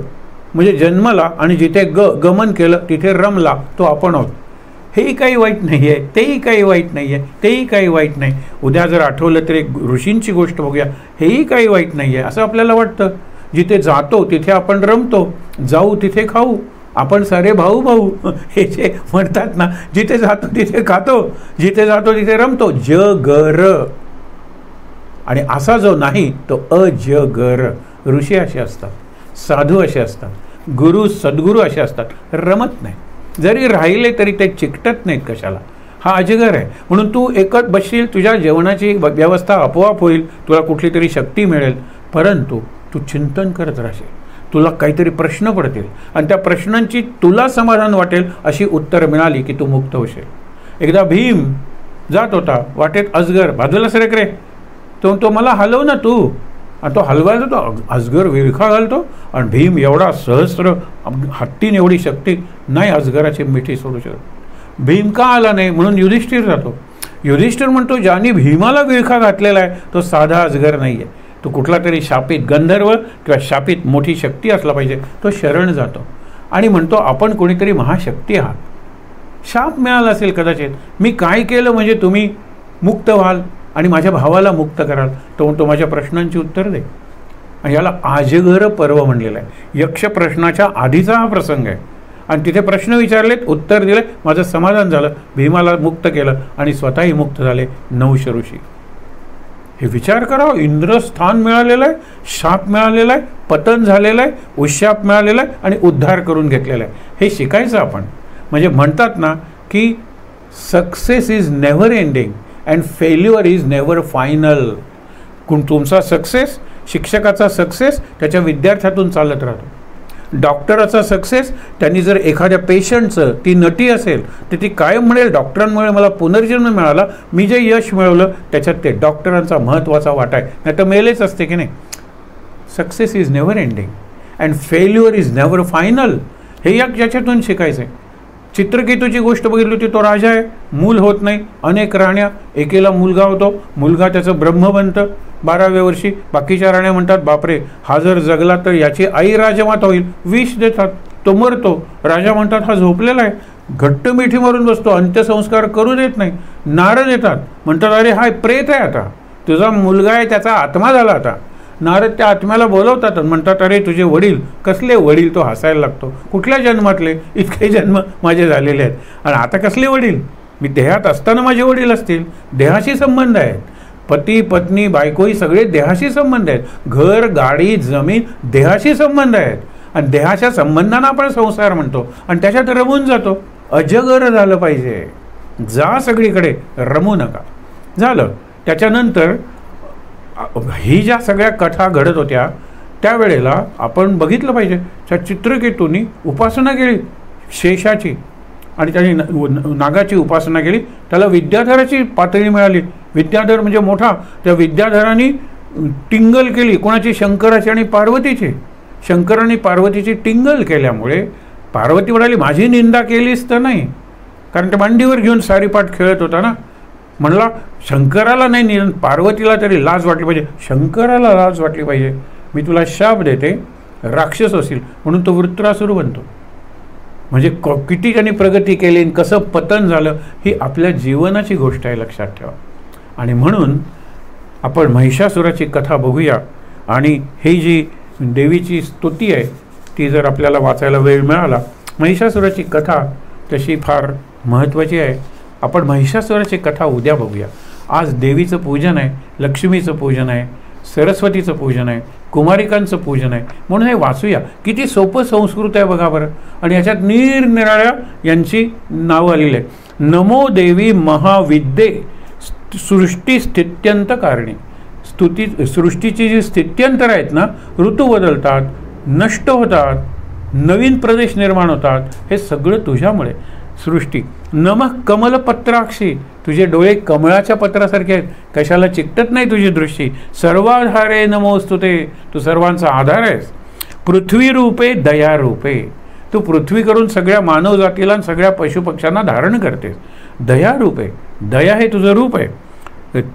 S2: म्हणजे जन्मला आणि जिथे गमन केलं तिथे रमला तो आपण आहोत. हेही काही वाईट नाही आहे, तेही काही वाईट नाही आहे, तेही काही वाईट नाही. उद्या जर आठवलं तर एक ऋषींची गोष्ट बघूया, हेही काही वाईट नाही आहे असं आपल्याला वाटतं. जिथे जातो तिथे आपण रमतो, जाऊ तिथे खाऊ, आपण सारे भाऊ भाऊ हे जे म्हणतात ना, जिथे जातो तिथे खातो, जिथे जातो तिथे रमतो. जगर. आणि असा जो नाही तो अजगर. ऋषी असे असतात, साधू असे असतात, गुरु सद्गुरू असे असतात, रमत नाही. जरी राहिले तरी ते चिकटत नाहीत कशाला. हा अजगर आहे. म्हणून तू एकच बसशील, तुझ्या जेवणाची व्यवस्था आपोआप होईल, तुला कुठली तरी शक्ती मिळेल, परंतु तू चिंतन करत राहशील, तुला काहीतरी प्रश्न पडतील आणि त्या प्रश्नांची तुला समाधान वाटेल अशी उत्तर मिळाली की तू मुक्त होशील. एकदा भीम जात होता, वाटेत अजगर, बाजूला सरक रे, तो मला हलव ना तू. आणि तो हलवायला तो अजगर विळखा घालतो आणि भीम एवढा सहस्र, हत्तीने एवढी शक्ती, नाही अजगराची मिठी सोडू शकत. भीम का आला नाही म्हणून युधिष्ठिर जातो. युधिष्ठिर म्हणतो ज्याने भीमाला विळखा घातलेला आहे तो साधा अजगर नाही आहे, तो कुठला तरी शापित गंधर्व किंवा शापित मोठी शक्ती असला पाहिजे. तो शरण जातो आणि म्हणतो आपण कोणीतरी महाशक्ती आहात, शाप मिळाला असेल कदाचित, मी काय केलं म्हणजे तुम्ही मुक्त व्हाल आणि माझ्या भावाला मुक्त कराल. तो म्हणतो माझ्या प्रश्नांची उत्तर दे. आणि याला अजगर पर्व म्हणलेलं आहे. यक्ष प्रश्नाच्या आधीचा हा प्रसंग आहे आणि तिथे प्रश्न विचारलेत, उत्तर दिले, माझं समाधान झालं, भीमाला मुक्त केलं आणि स्वतःही मुक्त झाले 9 ऋषी. हे विचार करा, इंद्रस्थान मिळालेलं आहे, शाप मिळालेला आहे, पतन झालेलं आहे, उशाप मिळालेला आहे आणि उद्धार करून घेतलेला आहे. हे शिकायचं आपण. म्हणजे म्हणतात ना की success is never ending and failure is never final. तुमचा सक्सेस, शिक्षकाचा सक्सेस त्याच्या विद्यार्थ्यातून चालत राहतो. डॉक्टराचा सक्सेस, त्यांनी जर एखाद्या पेशंटचं, ती नटी असेल तर ती कायम म्हणेल डॉक्टरांमुळे मला पुनर्जन्म मिळाला, मी जे यश मिळवलं त्याच्यात ते डॉक्टरांचा महत्त्वाचा वाटा आहे, नाही तर मेलेच असते की नाही. Success is never ending and failure is never final. हे याच्यातून शिकायचं आहे. चित्रकेतूची गोष्ट बघितली होती, तो राजा आहे, मूल होत नाही, अनेक राण्या, एकेला मुलगा होतो, मुलगा त्याचं ब्रह्म बनतं 12व्या वर्षी. बाकीच्या राण्या म्हणतात बापरे हा जर जगला तर याची आई राजमाता होईल, विष देतात, तो मरतो. राजा म्हणतात हा झोपलेला आहे, घट्ट मिठी मारून बसतो, अंत्यसंस्कार करू देत नाही. नारद येतात, म्हणतात अरे हा प्रेत आहे, आता तुझा मुलगा आहे त्याचा आत्मा झाला आता. नारद त्या आत्म्याला बोलवतात आणि म्हणतात अरे तुझे वडील, कसले वडील? तो हसायला लागतो, कुठल्या जन्मातले? इतके जन्म माझे झालेले आहेत आणि आता कसले वडील? मी देहात असताना माझे वडील असतील. देहाशी संबंध आहेत, पती पत्नी बायकोही सगळे देहाशी संबंध आहेत, घर गाडी जमीन देहाशी संबंध आहेत आणि देहाच्या संबंधांना आपण संसार म्हणतो आणि त्याच्यात रमून जातो. अजगर झालं पाहिजे, जा सगळीकडे, रमू नका. झालं. त्याच्यानंतर ही ज्या सगळ्या कथा घडत होत्या त्यावेळेला आपण बघितलं पाहिजे, त्या चित्रकेतूंनी उपासना केली शेषाची आणि त्याने नागाची उपासना केली, त्याला विद्याधराची पातळी मिळाली. विद्याधर म्हणजे मोठा, त्या विद्याधरांनी टिंगल केली, कोणाची? शंकराची आणि पार्वतीची. शंकराने पार्वतीची टिंगल केल्यामुळे पार्वती म्हणाली माझी निंदा केलीस तर नाही, कारण त्या मांडीवर घेऊन सारीपाट खेळत होता ना. म्हणला शंकराला नाही, पार्वतीला तरी लाज वाटली पाहिजे, शंकराला लाज वाटली पाहिजे, मी तुला शाप देते, राक्षस असेल. म्हणून तो वृत्रासुर बनतो. म्हणजे किती त्यांनी प्रगती केली, कसं पतन झालं, ही आपल्या जीवनाची गोष्ट आहे, लक्षात ठेवा. आणि म्हणून आपण महिषासुराची कथा बघूया. आणि ही जी देवीची स्तुती आहे ती जर आपल्याला वाचायला वेळ मिळाला, महिषासुराची कथा तशी फार महत्त्वाची आहे. आपण महिषासुराची कथा उद्या बघूया. आज देवीचं पूजन आहे, लक्ष्मीचं पूजन आहे, सरस्वतीचं पूजन आहे, कुमारिकांचं पूजन आहे. म्हणून हे वाचूया. किती सोपं संस्कृत आहे बघा बरं. आणि याच्यात निरनिराळ्या यांची नावं आलेली आहे. नमो देवी महाविद्ये सृष्टी स्थित्यंत कारणी. सृष्टीची जी स्थित्यंतर आहेत ना, ऋतू बदलतात, नष्ट होतात, नवीन प्रदेश निर्माण होतात, हे सगळं तुझ्यामुळे. सृष्टी नमः कमलपत्राक्षी. तुझे डोळे कमळाच्या पत्रासारखे आहेत, कशाला चिकटत नाही तुझी दृष्टी. सर्वाधारे नमोस्तुते. तू सर्वांचा आधार आहेस. पृथ्वी रूपे दया रूपे. तू पृथ्वी करून सगळ्या मानव जातीला आणि सगळ्या पशुपक्ष्यांना धारण करतेस. दया रूपे. दया हे तुझं रूप आहे.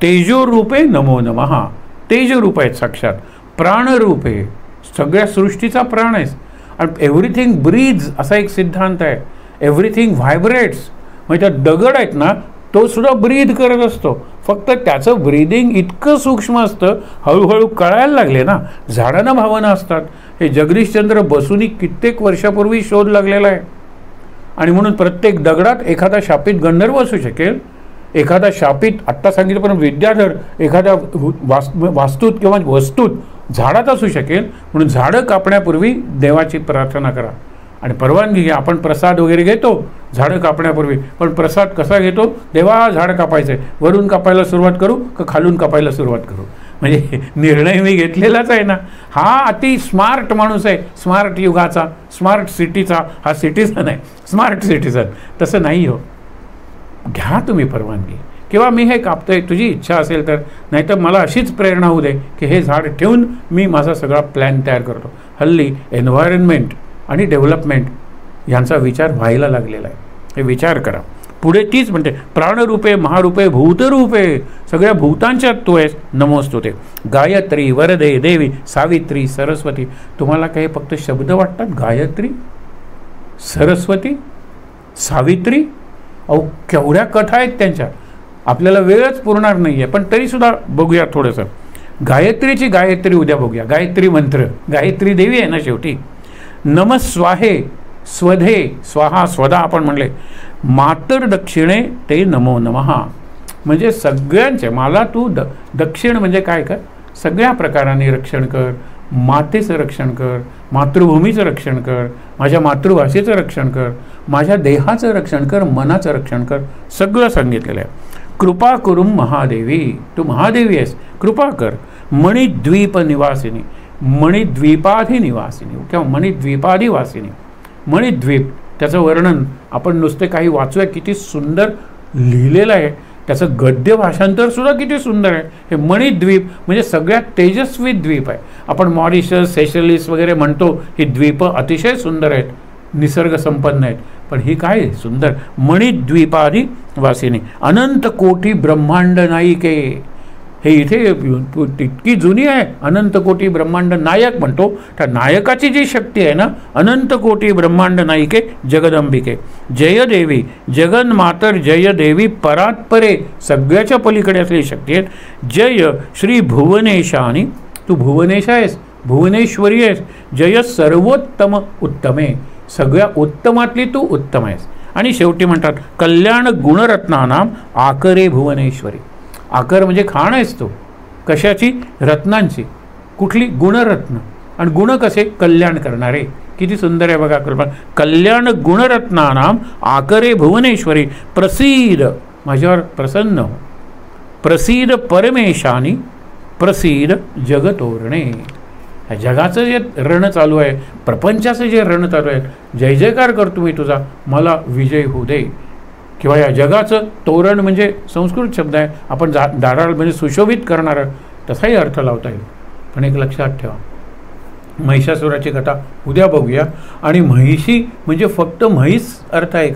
S2: तेजो रूपे नमो नमः. तेज रूप आहेत साक्षात. प्राणरूपे. सगळ्या सृष्टीचा प्राण आहेस. आणि एव्हरीथिंग ब्रीज असा एक सिद्धांत आहे. Everything vibrates. म्हणजे त्या दगड आहेत ना, तो सुद्धा ब्रीद करत असतो. फक्त त्याचं ब्रीदिंग इतकं सूक्ष्म असतं, हळूहळू कळायला लागले ना. झाडांना भावना असतात. हे जगदीशचंद्र बसूनी कित्येक वर्षापूर्वी शोध लागलेला आहे. आणि म्हणून प्रत्येक दगडात एखादा शापित गंधर्व असू शकेल, एखादा शापित आत्ता सांगितलं पण विद्याधर एखाद्या वास्तूत किंवा वस्तूत झाडात असू शकेल. म्हणून झाडं कापण्यापूर्वी देवाची प्रार्थना करा आणि परवानगी घ्या. आपण प्रसाद वगैरे घेतो झाडं कापण्यापूर्वी, पण प्रसाद कसा घेतो? देवा झाडं कापायचं आहे, वरून कापायला सुरुवात करू का खालून कापायला सुरुवात करू? म्हणजे निर्णय मी घेतलेलाच आहे ना. हा अति स्मार्ट माणूस आहे, स्मार्ट युगाचा, स्मार्ट सिटीचा हा सिटीजन आहे, स्मार्ट सिटीजन. तसं नाही हो. घ्या तुम्ही परवानगी. किंवा मी हे कापतोय, तुझी इच्छा असेल तर, नाहीतर मला अशीच प्रेरणा होऊ दे की हे झाड ठेवून मी माझा सगळा प्लॅन तयार करतो. हल्ली एन्व्हायरमेंट आणि डेव्हलपमेंट यांचा विचार व्हायला लागलेला आहे. हे विचार करा. पुढे तीच म्हणते प्राणरूपे महारूपे भूतरूपे. सगळ्या भूतांच्यात तू आहेस. नमोस्तुते. गायत्री वरदे देवी सावित्री सरस्वती. तुम्हाला काही फक्त शब्द वाटतात? गायत्री, सरस्वती, सावित्री. अहो केवढ्या कथा आहेत त्यांच्या, आपल्याला वेळच पुरणार नाही आहे. पण तरीसुद्धा बघूया थोडंसं. गायत्रीची गायत्री उद्या बघूया. गायत्री मंत्र, गायत्री देवी आहे ना शेवटी. नम स्वाहे स्वधे स्वाहा स्वधा आपण म्हणले. मातर दक्षिणे ते नमो नमः. म्हणजे सगळ्यांचे मला तू दक्षिण म्हणजे काय कर? सगळ्या प्रकाराने रक्षण कर. मातेचं रक्षण कर, मातृभूमीचं रक्षण कर, माझ्या मातृभाषेचं रक्षण कर, माझ्या देहाचं रक्षण कर, मनाचं रक्षण कर. सगळं सांगितलेलं आहे. कृपा करून महादेवी. तू महादेवी आहेस, कृपा कर. मणिद्वीप निवासिनी. मणिद्वीपाधी निवासिनी किंवा मणिद्वीपाधिवासिनी. मणिद्वीप त्याचं वर्णन आपण नुसते काही वाचूया, किती सुंदर लिहिलेलं आहे. त्याचं गद्य भाषांतर सुद्धा किती सुंदर आहे. हे मणिद्वीप म्हणजे सगळ्यात तेजस्वी द्वीप आहे. आपण मॉरिशस, सेशलिस वगैरे म्हणतो, ही द्वीप अतिशय सुंदर आहेत, निसर्ग संपन्न आहेत. पण ही काय सुंदर. मणिद्वीपाधी वासिनी. अनंत कोटी ब्रह्मांड नायिके. हे इथे तितकी जुनी आहे. अनंत कोटी ब्रह्मांड नायक म्हणतो, त्या नायकाची जी शक्ती आहे ना, अनंत कोटी ब्रह्मांड नायिके जगदंबिके. जय देवी जगन्मातर जय देवी परात्परे. सगळ्याच्या पलीकडे असलेली शक्ती आहे. जय श्री भुवनेशानी. तू भुवनेश आहेस, भुवनेश्वरी आहेस. जय सर्वोत्तम उत्तमे. सगळ्या उत्तमातली तू उत्तम आहेस. आणि शेवटी म्हणतात कल्याण गुणरत्नानाम आकरे भुवनेश्वरी. आकर म्हणजे खाण आहेस तू. कशाची? रत्नांची. कुठली? गुणरत्न. आणि गुण कसे? कल्याण करणारे. किती सुंदर आहे बघा कल्पना. कल्याण गुणरत्नानाम आकरे भुवनेश्वरी. प्रसीद, माझ्यावर प्रसन्न हो. प्रसीद परमेशानी. प्रसीद जगतोरणे. ह्या जगाचं जे रण चालू आहे, प्रपंचाचं जे रण चालू आहे, जय जयकार करतो मी तुझा, मला विजय होऊ दे. किंवा या जगाचं तोरण म्हणजे संस्कृत शब्द आहे. आपण दाराळ म्हणजे सुशोभित करणारं, तसाही अर्थ लावता येईल. पण एक लक्षात ठेवा, महिषासुराची कथा उद्या बघूया. आणि महिषी म्हणजे फक्त म्हैस अर्थ आहे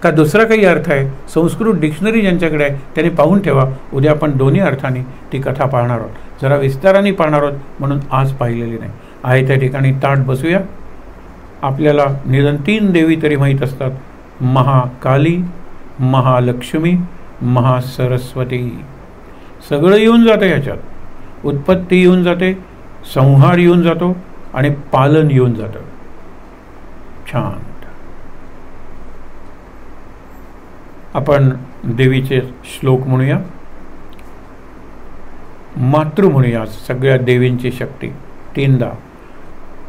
S2: का दुसरा काही अर्थ आहे? संस्कृत डिक्शनरी ज्यांच्याकडे आहे त्यांनी पाहून ठेवा. उद्या आपण दोन्ही अर्थाने ती कथा पाहणार आहोत, जरा विस्ताराने पाहणार आहोत. म्हणून आज पाहिलेली नाही आहे त्या ठिकाणी ताट बसूया. आपल्याला निदान 3 देवी तरी माहीत असतात. महाकाली, महालक्ष्मी, महासरस्वती. सगळं येऊन जातं याच्यात. उत्पत्ती येऊन जाते, संहार येऊन जातो आणि पालन येऊन जातं. छान. आपण देवीचे श्लोक म्हणूया, मातृ म्हणूया, सगळ्या देवींची शक्ती 3दा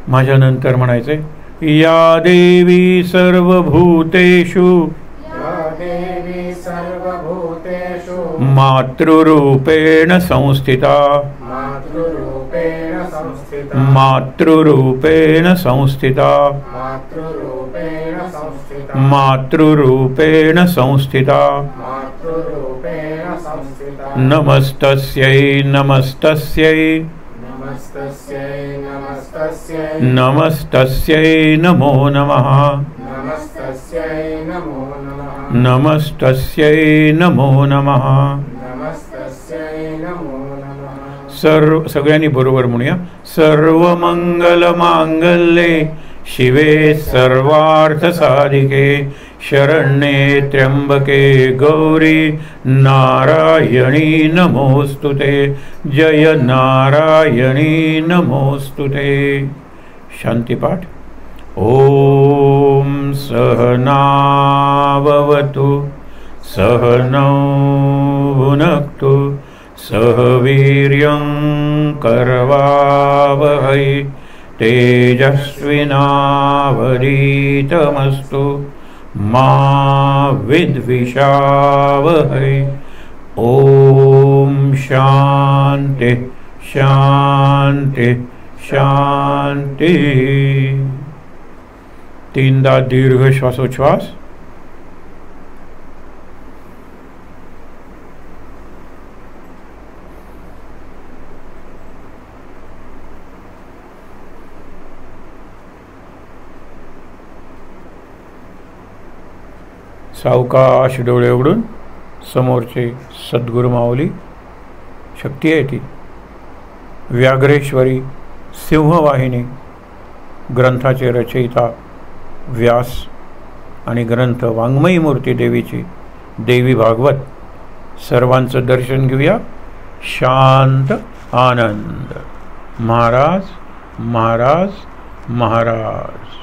S2: माझ्यानंतर म्हणायचे. या देवी सर्वभूतेषु
S3: या देवी सर्वभूतेषु
S2: मातृरूपेण संस्थिता
S3: मातृरूपेण संस्थिता
S2: मातृरूपेण संस्थिता
S3: मातृरूपेण संस्थिता
S2: मातृरूपेण संस्थिता.
S3: मातृरूपेण संस्थिता.
S2: नमस्तस्यै नमस्तस्यै
S3: नमस्तस्यै नमस्तस्यै
S2: नमस्तस्यै नमो नमः
S3: नमस्तस्यै नमो नमः
S2: नमस्तस्यै नमो नमः.
S3: नमस्तस्यै नमो नमः.
S2: सगळ्यांनी बरोबर म्हणूया. सर्वमंगलमांगल्ये शिवे सर्वार्थसाधिके शरण्ये त्र्यंबके गौरी नारायणी नमोस्तुते. जय नारायणी नमोस्तुते. शांतिपाठ. ओम सहना भवतु सहनौ भुनक्तु सह वीर्यं करवावहै तेजस्विनावधीतमस्तु मा विद्विषावहै. ओम शांति शांति शांति. 3दा दीर्घ श्वासोच्छ्वास. सावकाश डोळे उघडून समोरचे सद्गुरु माऊली शक्ती आहे ती व्याघ्रेश्वरी सिंहवाहिनी ग्रंथाचे रचयिता व्यास आणि ग्रंथ वाङ्मयी मूर्ती देवीची देवी भागवत सर्वांचं दर्शन घेऊया. शांत आनंद. महाराज महाराज महाराज.